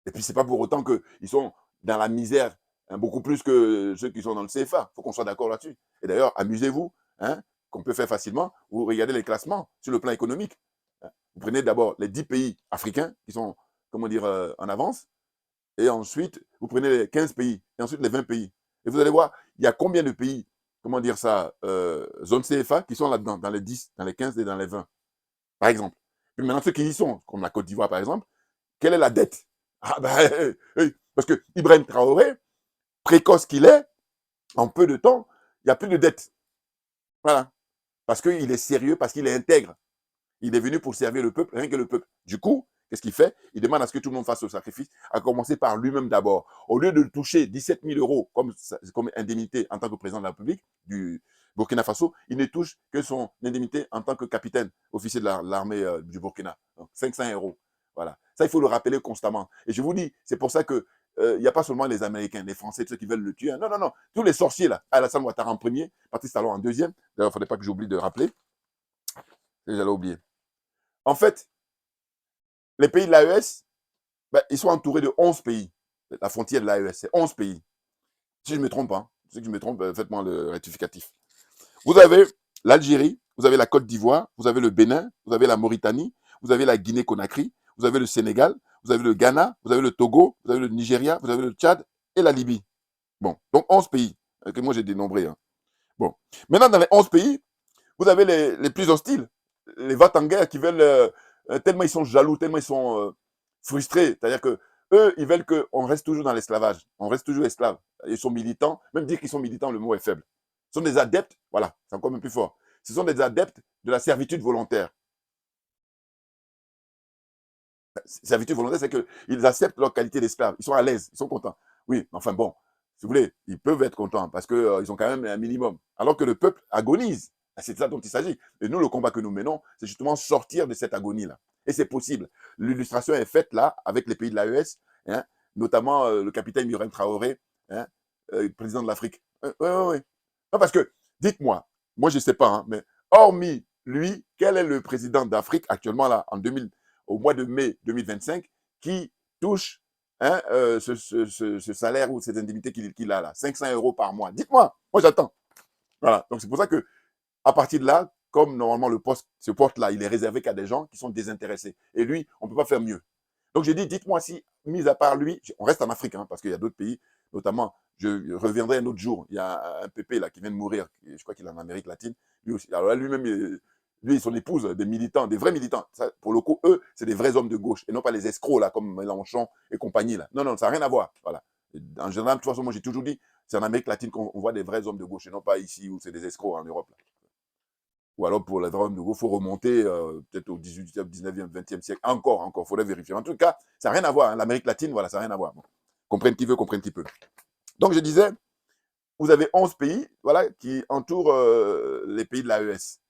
Et puis, ce n'est pas pour autant qu'ils sont dans la misère, hein, beaucoup plus que ceux qui sont dans le CFA. Il faut qu'on soit d'accord là-dessus. Et d'ailleurs, amusez-vous, hein, qu'on peut faire facilement. Vous regardez les classements sur le plan économique. Vous prenez d'abord les 10 pays africains qui sont, comment dire, en avance. Et ensuite, vous prenez les 15 pays. Et ensuite, les 20 pays. Et vous allez voir, il y a combien de pays, comment dire ça, zone CFA, qui sont là-dedans, dans les 10, dans les 15 et dans les 20, par exemple. Puis maintenant, ceux qui y sont, comme la Côte d'Ivoire, par exemple, quelle est la dette? Ah ben, parce que Ibrahim Traoré, précoce qu'il est, en peu de temps, il n'y a plus de dette. Voilà. Parce qu'il est sérieux, parce qu'il est intègre. Il est venu pour servir le peuple, rien que le peuple. Du coup, qu'est-ce qu'il fait? Il demande à ce que tout le monde fasse le sacrifice, à commencer par lui-même d'abord. Au lieu de toucher 17 000 euros comme indemnité en tant que président de la République du Burkina Faso, il ne touche que son indemnité en tant que capitaine, officier de l'armée du Burkina. Donc, 500 euros. Voilà. Ça, il faut le rappeler constamment. Et je vous dis, c'est pour ça que il n'y a pas seulement les Américains, les Français, ceux qui veulent le tuer. Non, non, non. Tous les sorciers, là. Alassane Ouattara en premier, Patrice Talon en deuxième. D'ailleurs, il ne faudrait pas que j'oublie de rappeler. J'allais oublier. En fait, les pays de l'AES, ben, ils sont entourés de 11 pays. La frontière de l'AES, c'est 11 pays. Si je ne me trompe pas, si je me trompe, faites-moi le rectificatif. Vous avez l'Algérie, vous avez la Côte d'Ivoire, vous avez le Bénin, vous avez la Mauritanie, vous avez la Guinée-Conakry, vous avez le Sénégal, vous avez le Ghana, vous avez le Togo, vous avez le Nigeria, vous avez le Tchad et la Libye. Bon, donc 11 pays, que moi j'ai dénombré. Hein. Bon, maintenant dans les 11 pays, vous avez les plus hostiles, les va-t-en-guerre qui veulent, tellement ils sont jaloux, tellement ils sont frustrés, c'est-à-dire que eux, ils veulent qu'on reste toujours dans l'esclavage, on reste toujours esclave. Ils sont militants, même dire qu'ils sont militants, le mot est faible. Ce sont des adeptes, voilà, c'est encore même plus fort. Ce sont des adeptes de la servitude volontaire. Servitude volontaire, c'est qu'ils acceptent leur qualité d'esclave, ils sont à l'aise, ils sont contents. Oui, enfin bon, si vous voulez, ils peuvent être contents parce qu'ils ont quand même un minimum. Alors que le peuple agonise. C'est de ça dont il s'agit. Et nous, le combat que nous menons, c'est justement sortir de cette agonie-là. Et c'est possible. L'illustration est faite là, avec les pays de l'AES, hein, notamment le capitaine Ibrahim Traoré, hein, président de l'Afrique. Oui. Non, parce que, dites-moi, moi je ne sais pas, hein, mais hormis lui, quel est le président d'Afrique actuellement là, au mois de mai 2025, qui touche hein, ce salaire ou cette indemnité qu'il a là, 500 euros par mois? Dites-moi, moi j'attends. Voilà. Donc, c'est pour ça que à partir de là, comme normalement ce poste-là, il est réservé qu'à des gens qui sont désintéressés. Et lui, on ne peut pas faire mieux. Donc j'ai dit, dites-moi si, mis à part lui, on reste en Afrique, hein, parce qu'il y a d'autres pays, notamment, je reviendrai un autre jour. Il y a un pépé là qui vient de mourir, je crois qu'il est en Amérique latine. Lui aussi. Alors là, lui-même, lui et son épouse, des militants, des vrais militants. Ça, pour le coup, eux, c'est des vrais hommes de gauche et non pas les escrocs là, comme Mélenchon et compagnie là. Non, non, ça n'a rien à voir. Voilà. Et en général, de toute façon, moi j'ai toujours dit, c'est en Amérique latine qu'on voit des vrais hommes de gauche et non pas ici où c'est des escrocs en Europe. Là. Ou alors pour les vrais hommes de gauche, il faut remonter peut-être au 18e, 19e, 20e siècle. Encore, il faudrait vérifier. En tout cas, ça n'a rien à voir. Hein. L'Amérique latine, voilà, ça n'a rien à voir. Bon. Comprenne qui veut, comprenne qui peut. Donc je disais, vous avez 11 pays voilà, qui entourent les pays de l'AES.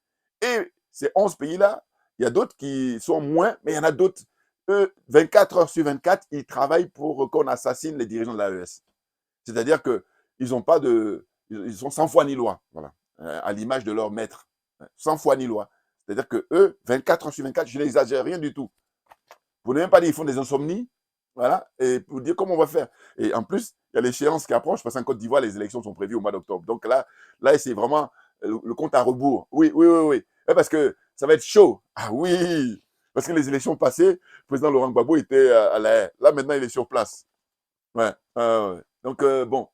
Et ces 11 pays-là, il y a d'autres qui sont moins, mais il y en a d'autres, eux, 24 heures sur 24, ils travaillent pour qu'on assassine les dirigeants de l'AES. C'est-à-dire qu'ils n'ont pas de. Ils sont sans foi ni loi, voilà, à l'image de leur maître. Sans foi ni loi. C'est-à-dire que eux, 24 heures sur 24, je n'exagère rien du tout. Vous n'avez même pas dit qu'ils font des insomnies, voilà, et pour dire comment on va faire. Et en plus, il y a l'échéance qui approche, parce qu'en Côte d'Ivoire, les élections sont prévues au mois d'octobre. Donc là c'est vraiment le compte à rebours. Oui, oui, oui, oui. Et parce que ça va être chaud. Ah oui, parce que les élections passées, le président Laurent Gbagbo était à la haie. Là, maintenant, il est sur place. Ouais. Ouais. Donc, bon,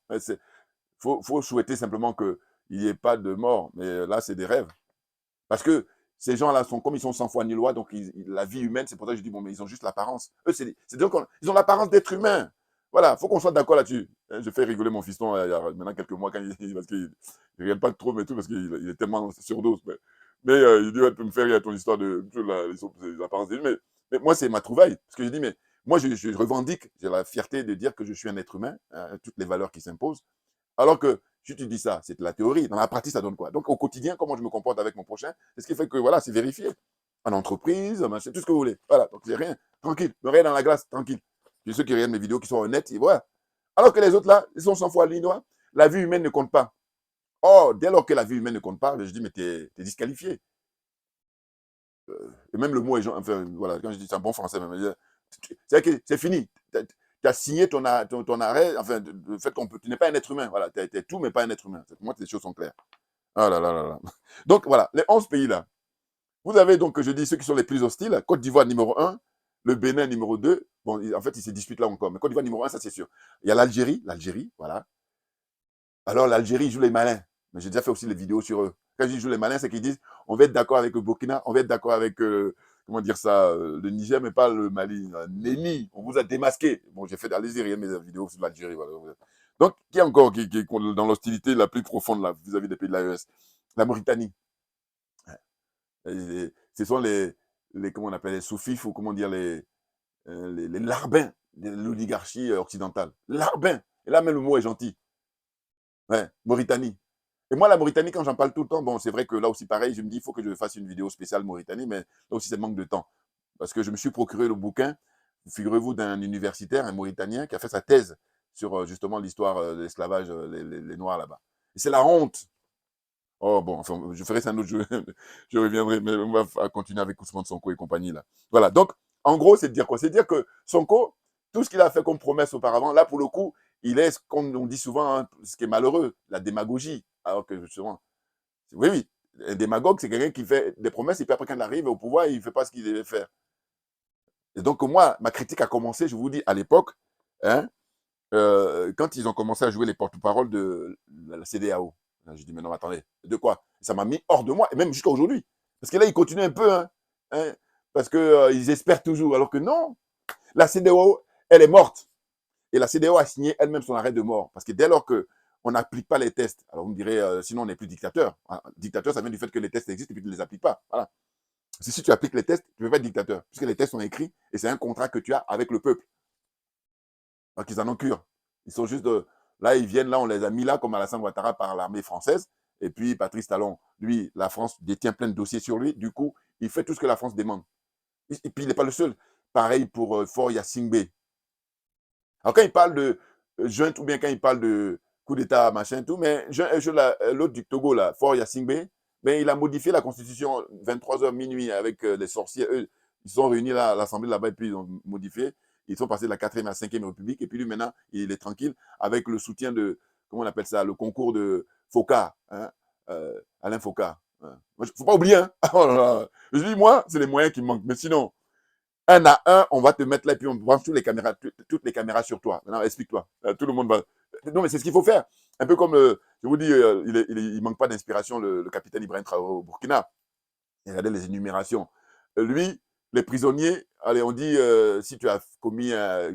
faut souhaiter simplement qu'il n'y ait pas de mort. Mais là, c'est des rêves. Parce que ces gens-là sont comme ils sont sans foi ni loi, donc la vie humaine, c'est pour ça que je dis, bon, mais ils ont juste l'apparence. Eux, ils ont l'apparence d'être humains. Voilà, il faut qu'on soit d'accord là-dessus. Je fais rigoler mon fiston il y a maintenant quelques mois, parce qu'il ne regarde pas trop, mais tout, parce qu'il est tellement surdose. Mais il dit, ouais, tu me fais rire ton histoire de les apparences des humains. Mais moi, c'est ma trouvaille. Parce que je dis, mais moi, je revendique, j'ai la fierté de dire que je suis un être humain, hein, toutes les valeurs qui s'imposent. Alors que si tu dis ça, c'est de la théorie. Dans la pratique, ça donne quoi? Donc, au quotidien, comment je me comporte avec mon prochain, c'est ce qui fait que, voilà, c'est vérifié. En entreprise, machin, tout ce que vous voulez. Voilà, donc c'est rien. Tranquille. Me rien dans la glace, tranquille. Puis ceux qui regardent mes vidéos, qui sont honnêtes, ils voient. Alors que les autres, là, ils sont sans foi linois. La vie humaine ne compte pas. Oh, dès lors que la vie humaine ne compte pas, je dis, mais t'es disqualifié. Et même le mot est, enfin, voilà, quand je dis c'est un bon français, c'est fini. Tu as signé ton arrêt, enfin, le fait qu'on peut, tu n'es pas un être humain. Voilà, tu es tout, mais pas un être humain. Pour moi, les choses sont claires. Ah là là là là. Donc voilà, les 11 pays-là. Vous avez donc, je dis, ceux qui sont les plus hostiles. Côte d'Ivoire numéro 1, le Bénin numéro 2. Bon, en fait, ils se disputent là encore. Mais Côte d'Ivoire numéro 1, ça c'est sûr. Il y a l'Algérie, voilà. Alors l'Algérie, ils jouent les malins. Mais j'ai déjà fait aussi des vidéos sur eux. Quand je dis jouent les malins, c'est qu'ils disent, on va être d'accord avec le Burkina, on va être d'accord avec, comment dire ça, le Niger, mais pas le Mali. Nenni, on vous a démasqué. Bon, j'ai fait, allez-y, rien mes vidéos sur l'Algérie. Voilà. Donc, qui encore qui est dans l'hostilité la plus profonde là, vis-à-vis des pays de l'AES? La Mauritanie. Ce sont comment on appelle, les sous-fifs, ou comment dire, les larbins de l'oligarchie occidentale. Larbins. Et là, même le mot est gentil. Ouais, Mauritanie. Et moi, la Mauritanie, quand j'en parle tout le temps, bon, c'est vrai que là aussi, pareil, je me dis, il faut que je fasse une vidéo spéciale Mauritanie, mais là aussi, c'est manque de temps. Parce que je me suis procuré le bouquin, figurez-vous, d'un universitaire, un Mauritanien, qui a fait sa thèse sur justement l'histoire de l'esclavage, les Noirs là-bas. Et c'est la honte. Oh, bon, enfin, je ferai ça un autre jour, je reviendrai, mais on va continuer avec Ousmane Sonko et compagnie, là. Voilà, donc, en gros, c'est de dire quoi? C'est de dire que Sonko, tout ce qu'il a fait comme promesse auparavant, là, pour le coup, il est, comme on dit souvent, hein, ce qui est malheureux, la démagogie. Alors que, justement, oui, oui, un démagogue, c'est quelqu'un qui fait des promesses, et puis après, quand il arrive au pouvoir, il ne fait pas ce qu'il devait faire. Et donc, moi, ma critique a commencé, je vous dis, à l'époque, hein, quand ils ont commencé à jouer les porte-paroles de la CEDEAO. J'ai dit, mais non, attendez, de quoi? Ça m'a mis hors de moi, et même jusqu'à aujourd'hui. Parce que là, ils continuent un peu, hein, parce qu'ils espèrent toujours, alors que non, la CEDEAO, elle est morte. Et la CEDEAO a signé elle-même son arrêt de mort. Parce que dès lors qu'on n'applique pas les tests, alors vous me direz, sinon on n'est plus dictateur. Dictateur, ça vient du fait que les tests existent et puis tu ne les appliques pas. Voilà. Si tu appliques les tests, tu ne peux pas être dictateur, puisque les tests sont écrits et c'est un contrat que tu as avec le peuple. Donc ils en ont cure. Ils sont juste là, ils viennent, là, on les a mis là, comme Alassane Ouattara par l'armée française. Et puis Patrice Talon, lui, la France détient plein de dossiers sur lui. Du coup, il fait tout ce que la France demande. Et puis il n'est pas le seul. Pareil pour Faure Gnassingbé. Alors quand il parle de junte ou bien quand il parle de coup d'État, machin, tout, mais l'autre du Togo, là, Faure Gnassingbé, mais il a modifié la constitution 23h minuit avec les sorciers. Eux, ils sont réunis là, à l'Assemblée là-bas et puis ils ont modifié. Ils sont passés de la 4e à la 5e République. Et puis lui, maintenant, il est tranquille avec le soutien de, comment on appelle ça, le concours de FOCA, hein, Alain Foucault. Il ne faut pas oublier. Hein. Oh là là. Je dis, moi, c'est les moyens qui me manquent. Mais sinon, un à un, on va te mettre là, puis on branche toutes les caméras sur toi. Maintenant, explique-toi. Tout le monde va. Non, mais c'est ce qu'il faut faire. Un peu comme, je vous dis, il manque pas d'inspiration, le capitaine Ibrahim Traoré au Burkina. Regardez les énumérations. Lui, les prisonniers, allez, on dit, si tu as commis un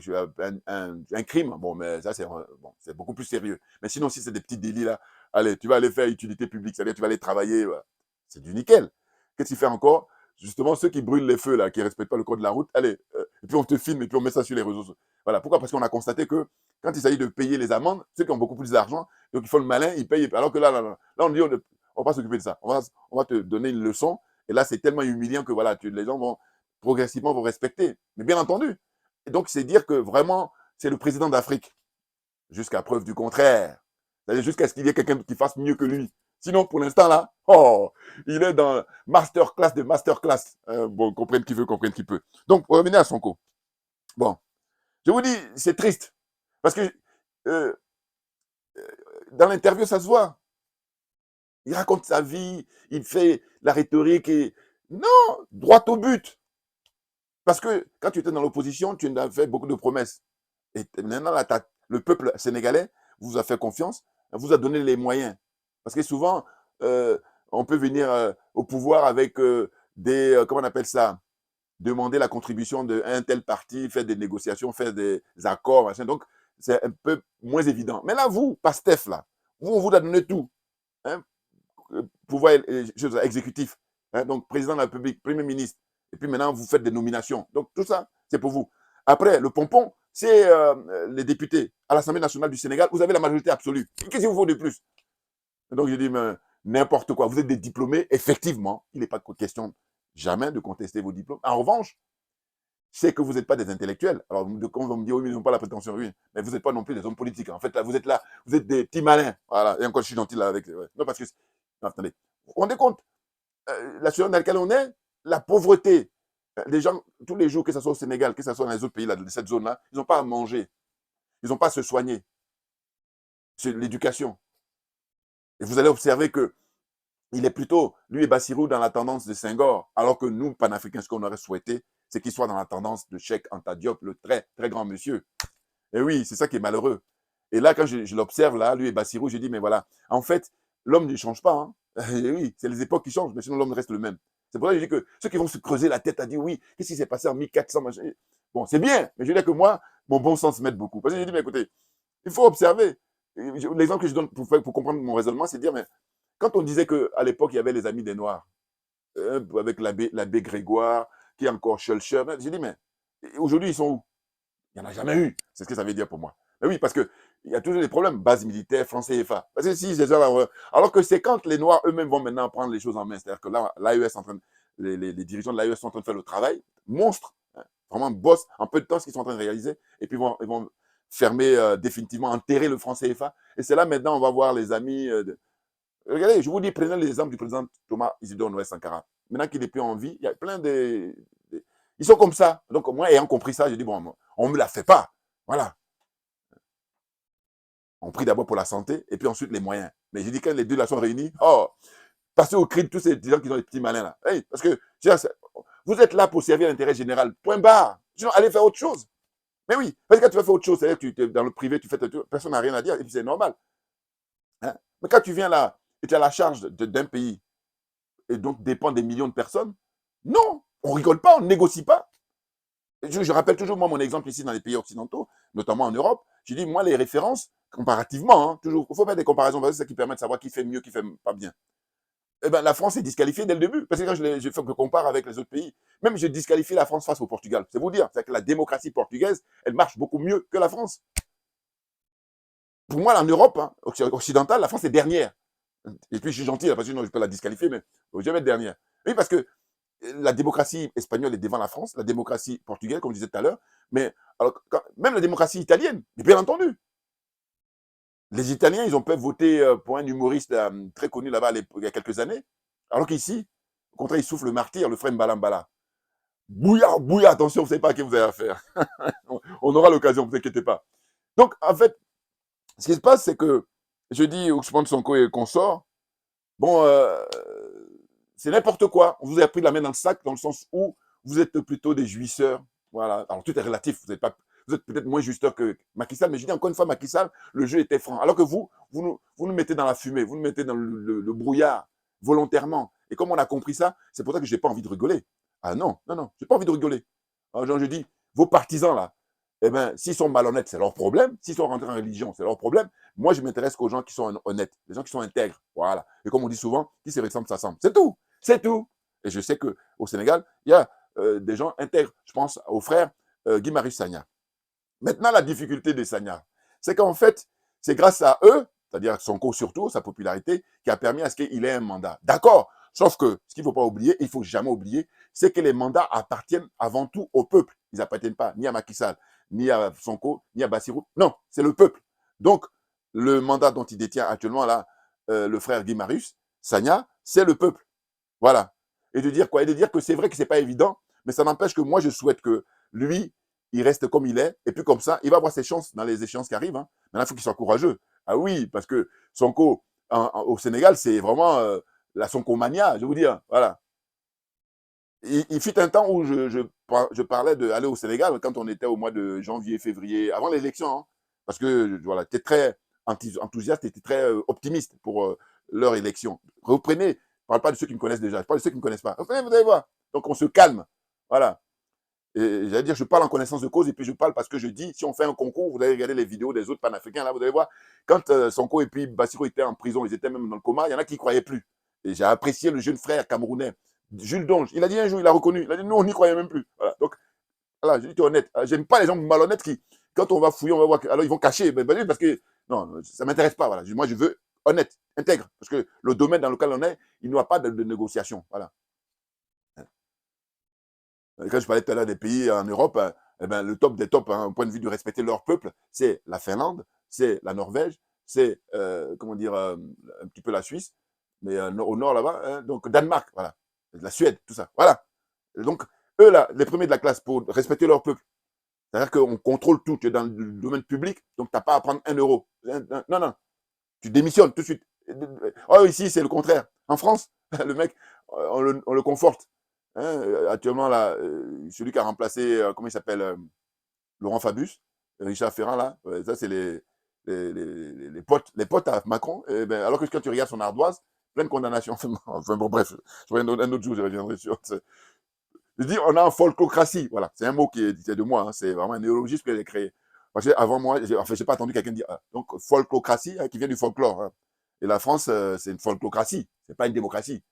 crime, bon, mais ça, c'est beaucoup plus sérieux. Mais sinon, si c'est des petits délits, là, allez, tu vas aller faire utilité publique, c'est-à-dire tu vas aller travailler, c'est du nickel. Qu'est-ce qu'il fait encore? Justement, ceux qui brûlent les feux, là, qui ne respectent pas le code de la route, allez, et puis on te filme, et puis on met ça sur les réseaux sociaux. Voilà. Pourquoi? Parce qu'on a constaté que quand il s'agit de payer les amendes, ceux qui ont beaucoup plus d'argent, donc ils font le malin, ils payent, alors que là, on dit, on va pas s'occuper de ça. On va te donner une leçon, et là, c'est tellement humiliant que voilà, les gens vont progressivement vous respecter. Mais bien entendu. Et donc, c'est dire que vraiment, c'est le président d'Afrique. Jusqu'à preuve du contraire. C'est-à-dire jusqu'à ce qu'il y ait quelqu'un qui fasse mieux que lui. Sinon, pour l'instant, là, oh, il est dans masterclass de masterclass. Bon, comprenne qui veut, comprenne qui peut. Donc, revenez à Sonko. Bon, je vous dis, c'est triste. Parce que dans l'interview, ça se voit. Il raconte sa vie, il fait la rhétorique et... Non, droit au but. Parce que quand tu étais dans l'opposition, tu as fait beaucoup de promesses. Et maintenant, là, le peuple sénégalais vous a fait confiance, vous a donné les moyens. Parce que souvent, on peut venir au pouvoir avec des, comment on appelle ça, demander la contribution d'un tel parti, faire des négociations, faire des accords, machin. Donc, c'est un peu moins évident. Mais là, vous, Pastef, là, on vous a donné tout. Hein, pouvoir exécutif. Hein, donc, président de la République, premier ministre. Et puis maintenant, vous faites des nominations. Donc, tout ça, c'est pour vous. Après, le pompon, c'est les députés à l'Assemblée nationale du Sénégal. Vous avez la majorité absolue. Qu'est-ce qu'il vous faut de plus? Donc, je dis, n'importe quoi. Vous êtes des diplômés. Effectivement, il n'est pas question jamais de contester vos diplômes. En revanche, c'est que vous n'êtes pas des intellectuels. Alors, quand on me dit, oui, mais ils n'ont pas la prétention, oui, mais vous n'êtes pas non plus des hommes politiques. En fait, là, vous êtes des petits malins. Voilà. Et encore, je suis gentil là avec. Ouais. Non, parce que. Non, attendez. Vous vous rendez compte, la situation dans laquelle on est, la pauvreté. Les gens, tous les jours, que ce soit au Sénégal, que ce soit dans les autres pays, là, de cette zone-là, ils n'ont pas à manger. Ils n'ont pas à se soigner. C'est l'éducation. Et vous allez observer que il est plutôt, lui et Bassirou, dans la tendance de Senghor, alors que nous, panafricains, ce qu'on aurait souhaité, c'est qu'il soit dans la tendance de Cheikh Anta Diop, le très, très grand monsieur. Et oui, c'est ça qui est malheureux. Et là, quand je l'observe, là, lui et Bassirou, je dis, mais voilà, en fait, l'homme ne change pas. Hein. Et oui, c'est les époques qui changent, mais sinon l'homme reste le même. C'est pour ça que je dis que ceux qui vont se creuser la tête à dire, oui, qu'est-ce qui s'est passé en 1400, machin. Bon, c'est bien, mais je veux dire que moi, mon bon sens m'aide beaucoup. Parce que je dis, mais écoutez, il faut observer. L'exemple que je donne pour comprendre mon raisonnement, c'est de dire, mais quand on disait qu'à l'époque, il y avait les Amis des Noirs, avec l'abbé Grégoire, qui est encore Schulcher, j'ai dit, mais aujourd'hui, ils sont où? Il n'y en a jamais eu. C'est ce que ça veut dire pour moi. Mais oui, parce qu'il y a toujours des problèmes. Base militaire, franc CFA. Parce que si c'est ça, alors que c'est quand les Noirs eux-mêmes vont maintenant prendre les choses en main. C'est-à-dire que là, les dirigeants de l'AES sont en train de faire le travail. Monstre. Hein, vraiment boss. En peu de temps, ce qu'ils sont en train de réaliser. Et puis, ils vont fermer définitivement, enterrer le franc CFA. Et c'est là, maintenant, on va voir les amis. Regardez, je vous dis, prenez l'exemple du président Thomas Isidore Noël Sankara. Maintenant qu'il n'est plus en vie, il y a plein ils sont comme ça. Donc, moi, ayant compris ça, j'ai dit, bon, on ne me la fait pas. Voilà. On prie d'abord pour la santé et puis ensuite les moyens. Mais j'ai dit, quand les deux là sont réunis, oh, passez au cri de tous ces gens qui sont des petits malins là. Hey, parce que vous êtes là pour servir l'intérêt général. Point barre. Sinon, allez faire autre chose. Mais oui, parce que quand tu vas faire autre chose, c'est-à-dire que tu es dans le privé, tu fais personne n'a rien à dire et puis c'est normal. Hein? Mais quand tu viens là et tu as la charge d'un pays et donc dépend des millions de personnes, non, on rigole pas, on ne négocie pas. Je rappelle toujours, moi, mon exemple ici dans les pays occidentaux, notamment en Europe. Je dis, moi, les références, comparativement, hein, toujours, il faut faire des comparaisons, parce que c'est ça qui permet de savoir qui fait mieux, qui fait pas bien. Eh ben, la France est disqualifiée dès le début, parce que quand je compare avec les autres pays, même je disqualifie la France face au Portugal. C'est vous dire, c'est que la démocratie portugaise, elle marche beaucoup mieux que la France. Pour moi, en Europe, hein, occidentale, la France est dernière. Et puis, je suis gentil, parce que sinon, je peux la disqualifier, mais je vais jamais être dernière. Oui, parce que la démocratie espagnole est devant la France, la démocratie portugaise, comme je disais tout à l'heure, mais alors, même la démocratie italienne, bien entendu. Les Italiens, ils ont pu voter pour un humoriste très connu là-bas il y a quelques années, alors qu'ici, au contraire, ils soufflent le martyr, le frère Mbalambala. Bouillard, bouillard, attention, vous ne savez pas à qui vous avez affaire. On aura l'occasion, ne vous inquiétez pas. Donc, en fait, ce qui se passe, c'est que je dis Ousmane Sonko et consort, Bon, c'est n'importe quoi. On vous a pris la main dans le sac, dans le sens où vous êtes plutôt des jouisseurs. Voilà. Alors, tout est relatif. Vous êtes peut-être moins jouisseurs que Macky Sall, mais je dis encore une fois, Macky Sall, le jeu était franc. Alors que vous nous mettez dans la fumée, vous nous mettez dans le brouillard, volontairement. Et comme on a compris ça, c'est pour ça que je n'ai pas envie de rigoler. Ah non, non, non, je n'ai pas envie de rigoler. Alors, genre, je dis, vos partisans, là, eh bien, s'ils sont malhonnêtes, c'est leur problème. S'ils sont rentrés en religion, c'est leur problème. Moi, je m'intéresse qu'aux gens qui sont honnêtes, les gens qui sont intègres. Voilà. Et comme on dit souvent, qui se ressemble, s'assemble. C'est tout. C'est tout. Et je sais qu'au Sénégal, il y a des gens intègres. Je pense au frère Guy Marius Sagna. Maintenant, la difficulté des Sagna, c'est qu'en fait, c'est grâce à eux, c'est-à-dire Sonko surtout, sa popularité, qui a permis à ce qu'il ait un mandat. D'accord. Sauf que ce qu'il ne faut pas oublier, il ne faut jamais oublier, c'est que les mandats appartiennent avant tout au peuple. Ils n'appartiennent pas ni à Macky Sall, ni à Sonko, ni à Bassirou. Non, c'est le peuple. Donc, le mandat dont il détient actuellement là, le frère Guy Marius Sagna, c'est le peuple. Voilà. Et de dire quoi? Et de dire que c'est vrai que c'est pas évident, mais ça n'empêche que moi, je souhaite que lui, il reste comme il est, et puis comme ça, il va avoir ses chances dans les échéances qui arrivent. Hein. Maintenant, il faut qu'il soit courageux. Ah oui, parce que Sonko, au Sénégal, c'est vraiment la Sonko-mania, je vais vous dire. Voilà. Il fut un temps où je parlais d'aller au Sénégal quand on était au mois de janvier, février, avant l'élection, hein, parce que voilà, tu es très enthousiaste et tu es très optimiste pour leur élection. Reprenez, je ne parle pas de ceux qui me connaissent déjà, je parle de ceux qui ne me connaissent pas. Reprenez, vous allez voir. Donc on se calme. Voilà. Et j'allais dire, je parle en connaissance de cause et puis je parle parce que je dis, si on fait un concours, vous allez regarder les vidéos des autres panafricains, là, vous allez voir, quand Sonko et puis Bassirou étaient en prison, ils étaient même dans le coma, il y en a qui ne croyaient plus. Et j'ai apprécié le jeune frère camerounais, Jules Donge. Il a dit un jour, il a reconnu, il a dit, nous, on n'y croyait même plus. Voilà. Donc, voilà, je dis, tu es honnête. J'aime pas les gens malhonnêtes qui, quand on va fouiller, on va voir, alors ils vont cacher, parce que, non, ça ne m'intéresse pas. Voilà. Moi, je veux honnête, intègre, parce que le domaine dans lequel on est, il n'y a pas de négociation. Voilà. Quand je parlais tout à l'heure des pays en Europe, eh ben, le top des tops, hein, au point de vue de respecter leur peuple, c'est la Finlande, c'est la Norvège, c'est, comment dire, un petit peu la Suisse, mais au nord là-bas, hein, donc Danemark, voilà, la Suède, tout ça, voilà. Et donc, eux là, les premiers de la classe pour respecter leur peuple, c'est-à-dire qu'on contrôle tout, tu es dans le domaine public, donc tu n'as pas à prendre 1 euro. Non, non, tu démissionnes tout de suite. Oh, ici, c'est le contraire. En France, le mec, on le conforte. Hein, actuellement, là, celui qui a remplacé, comment il s'appelle, Laurent Fabius, Richard Ferrand, là, ça, c'est les potes à Macron. Et ben, alors que quand tu regardes son ardoise, pleine condamnation. Enfin, bon, bref, je reviendrai un autre jour, je reviendrai sur. Je dis, on a un folklocratie. Voilà, c'est un mot qui est de moi, hein, c'est vraiment un néologisme que j'ai créé. Parce que avant moi, je n'ai pas entendu quelqu'un dire. Donc, folklocratie, hein, qui vient du folklore. Hein. Et la France, c'est une folklocratie, ce n'est pas une démocratie.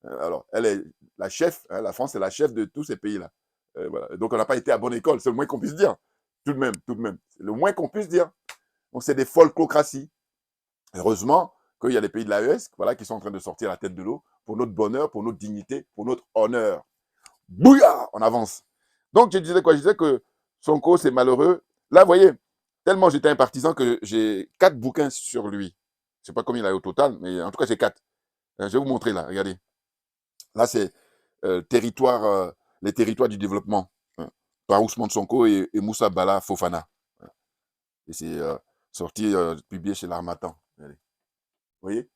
Alors, elle est la chef, hein, la France est la chef de tous ces pays-là. Voilà. Donc, on n'a pas été à bonne école, c'est le moins qu'on puisse dire. Tout de même, tout de même. C'est le moins qu'on puisse dire. Donc, c'est des folklocraties. Heureusement qu'il y a les pays de l'AES voilà, qui sont en train de sortir la tête de l'eau pour notre bonheur, pour notre dignité, pour notre honneur. Bouillard, on avance. Donc, je disais quoi? Je disais que Sonko, c'est malheureux. Là, vous voyez, tellement j'étais un partisan que j'ai 4 bouquins sur lui. Je ne sais pas combien il a au total, mais en tout cas, j'ai 4. Je vais vous montrer là, regardez. Là, c'est les territoires du développement, hein, par Ousmane Sonko et Moussa Bala Fofana. Et c'est sorti, publié chez l'Harmattan. Vous voyez?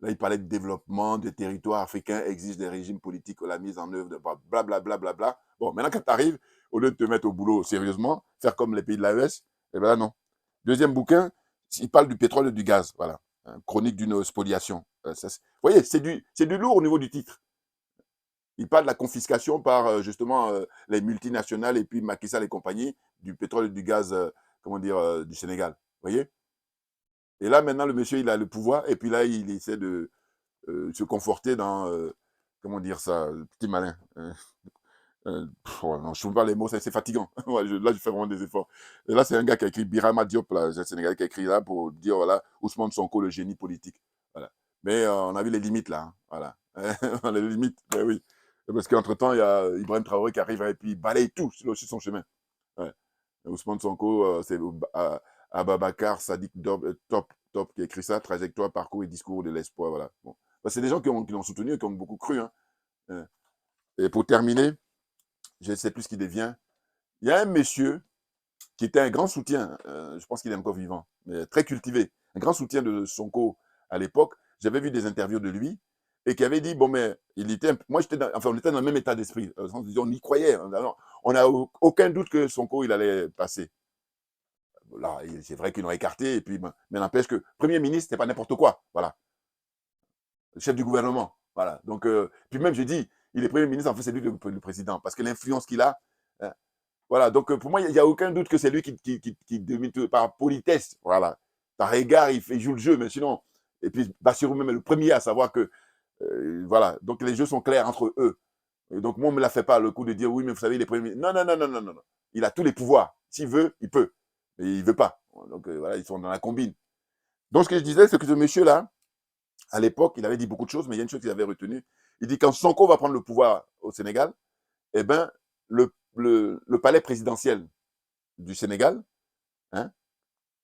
Là, il parlait de développement, des territoires africains exigent des régimes politiques, la mise en œuvre de blablabla. Bla, bla, bla. Bon, maintenant, quand tu arrives, au lieu de te mettre au boulot sérieusement, faire comme les pays de l'AES, eh bien là, non. Deuxième bouquin, il parle du pétrole et du gaz. Voilà. Hein, chronique d'une spoliation. Vous voyez, c'est du lourd au niveau du titre. Il parle de la confiscation par justement les multinationales et puis Macky Sall et compagnie du pétrole et du gaz, comment dire, du Sénégal. Vous voyez? Et là, maintenant, le monsieur, il a le pouvoir et puis là, il essaie de se conforter dans, comment dire ça, le petit malin. Non, je ne trouve pas les mots, c'est fatigant. Ouais, là, je fais vraiment des efforts. Et là, c'est un gars qui a écrit Birama Diop, là, c'est un Sénégalais qui a écrit là pour dire, voilà, Ousmane Sonko, le génie politique. Voilà. Mais on a vu les limites là. Hein, voilà. On a les limites, ben oui. Parce qu'entre-temps, il y a Ibrahim Traoré qui arrive et puis il balaye tout sur son chemin. Ouais. Ousmane Sonko, c'est Ababakar Sadiq Top qui a écrit ça, Trajectoire, parcours et discours de l'espoir. Voilà. Bon. Ben, c'est des gens qui l'ont soutenu et qui ont beaucoup cru. Hein. Et pour terminer, je ne sais plus ce qu'il devient. Il y a un monsieur qui était un grand soutien, je pense qu'il est encore vivant, mais très cultivé, un grand soutien de Sonko à l'époque. j'avais vu des interviews de lui, et qui avait dit, bon, mais il était, moi, enfin, on était dans le même état d'esprit. On y croyait. On n'a aucun doute que Sonko, il allait passer. Là, c'est vrai qu'ils l'ont écarté, et puis, mais n'empêche que Premier ministre, c'est pas n'importe quoi. Voilà. Le chef du gouvernement. Voilà. Donc, puis même, je dis, il est Premier ministre, en fait, c'est lui le président, parce que l'influence qu'il a. Voilà. Donc, pour moi, il n'y a aucun doute que c'est lui qui domine tout, par politesse. Voilà. Par égard, il joue le jeu, mais sinon. Et puis, Bassirou même est le premier à savoir que. Voilà. Donc, les jeux sont clairs entre eux. Et donc, moi, on ne me la fait pas le coup de dire, oui, mais vous savez, les premiers ministres. Non, non, non, non, non, non, non. Il a tous les pouvoirs. S'il veut, il peut. Mais il ne veut pas. Donc, voilà, ils sont dans la combine. Donc, ce que je disais, c'est que ce monsieur-là, à l'époque, il avait dit beaucoup de choses, mais il y a une chose qu'il avait retenue. Il dit, quand Sonko va prendre le pouvoir au Sénégal, eh bien, le palais présidentiel du Sénégal, hein,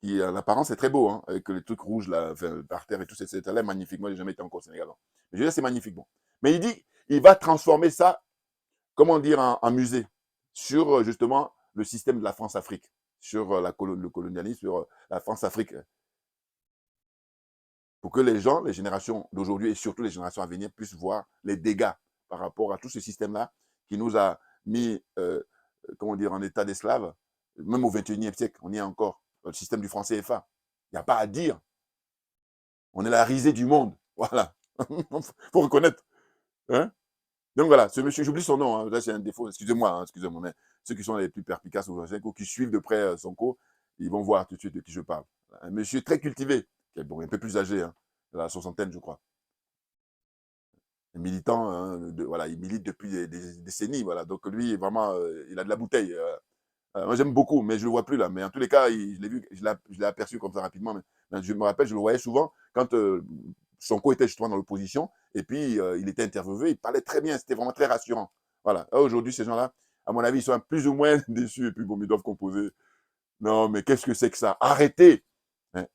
qui en apparence est très beau, hein, avec les trucs rouges là, enfin, par terre et tout, c'est là magnifique. Moi, je n'ai jamais été encore au Sénégal. Mais je veux dire, c'est magnifique. Bon. Mais il dit, il va transformer ça, comment dire, en musée, sur justement le système de la France-Afrique, sur le colonialisme, sur la France-Afrique. Pour que les gens, les générations d'aujourd'hui et surtout les générations à venir puissent voir les dégâts par rapport à tout ce système-là qui nous a mis, comment dire, en état d'esclave, même au XXIe siècle, on y est encore, le système du franc CFA. Il n'y a pas à dire. On est la risée du monde. Voilà. Il faut reconnaître. Hein? Donc voilà, ce monsieur, j'oublie son nom, hein, là c'est un défaut, excusez-moi, hein, excusez-moi, mais ceux qui sont les plus perspicaces ou qui suivent de près Sonko, ils vont voir tout de suite de qui je parle. Un monsieur très cultivé, qui est bon, un peu plus âgé, hein, de la soixantaine, je crois. Un militant, hein, voilà, il milite depuis des décennies, voilà. Donc lui, vraiment, il a de la bouteille. Moi, j'aime beaucoup, mais je ne le vois plus là. Mais en tous les cas, je l'ai vu, je l'ai aperçu comme ça rapidement. Mais je me rappelle, je le voyais souvent quand Sonko était justement dans l'opposition. Et puis, il était interviewé, il parlait très bien, c'était vraiment très rassurant. Voilà. Aujourd'hui, ces gens-là, à mon avis, ils sont plus ou moins déçus. Et puis, bon, ils doivent composer. Non, mais qu'est-ce que c'est que ça? Arrêtez! Hein.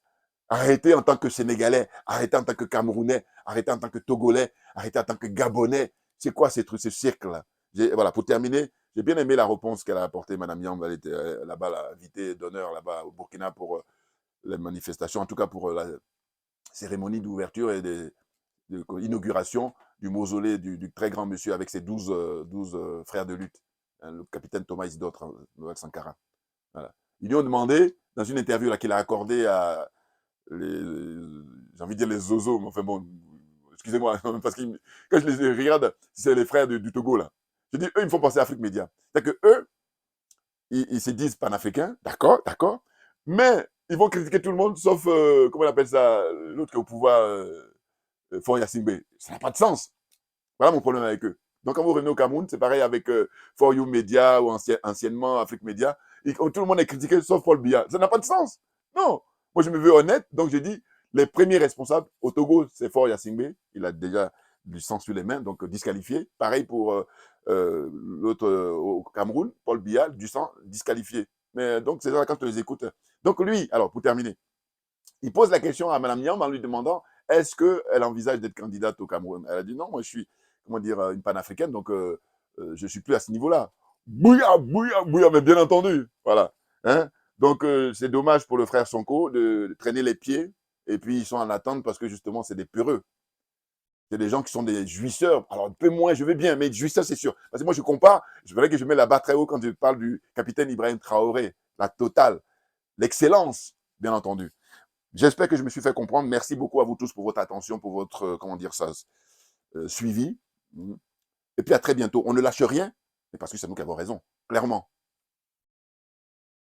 Arrêtez en tant que Sénégalais, arrêtez en tant que Camerounais, arrêtez en tant que Togolais, arrêtez en tant que Gabonais. C'est quoi ces trucs, ce cirque-là? Voilà, pour terminer, j'ai bien aimé la réponse qu'elle a apportée, Mme Yamb. Elle était là-bas, l'invitée d'honneur là-bas au Burkina pour les manifestations, en tout cas pour la cérémonie d'ouverture et de l'inauguration du mausolée du très grand monsieur avec ses 12 frères de lutte, hein, le capitaine Thomas Isidore Noël Sankara. Voilà. Ils lui ont demandé, dans une interview qu'il a accordée à j'ai envie de dire les zozos, mais enfin bon, excusez-moi, parce que quand je les regarde, c'est les frères du Togo, là. Je dis, eux, ils me font penser à Afrique Média. C'est-à-dire que eux, ils se disent panafricains, d'accord, d'accord, mais ils vont critiquer tout le monde, sauf, comment on appelle ça, l'autre qui est au pouvoir, Faure Gnassingbé. Ça n'a pas de sens. Voilà mon problème avec eux. Donc, quand vous revenez au Cameroun, c'est pareil avec For You Media ou anciennement Afrique Média. Tout le monde est critiqué sauf Paul Biya. Ça n'a pas de sens. Non. Moi, je me veux honnête. Donc, j'ai dit, les premiers responsables au Togo, c'est Faure Gnassingbé. Il a déjà du sang sur les mains, donc disqualifié. Pareil pour l'autre au Cameroun, Paul Biya, du sang disqualifié. Mais donc, c'est ça quand je les écoute. Donc, lui, alors, pour terminer, il pose la question à Mme Niamb en lui demandant est-ce qu'elle envisage d'être candidate au Cameroun. Elle a dit non, moi je suis, comment dire, une panafricaine, donc je ne suis plus à ce niveau-là. Bouya, bouya, bouya, mais bien entendu. Voilà. Hein? Donc c'est dommage pour le frère Sonko de traîner les pieds, et puis ils sont en attente parce que justement c'est des peureux. C'est des gens qui sont des jouisseurs. Alors un peu moins, je vais bien, mais jouisseurs c'est sûr. Parce que moi je compare, je voudrais que je mets la barre très haut quand je parle du capitaine Ibrahim Traoré, la totale, l'excellence, bien entendu. J'espère que je me suis fait comprendre. Merci beaucoup à vous tous pour votre attention, pour votre, comment dire ça, suivi. Et puis à très bientôt. On ne lâche rien, mais parce que c'est nous qui avons raison, clairement.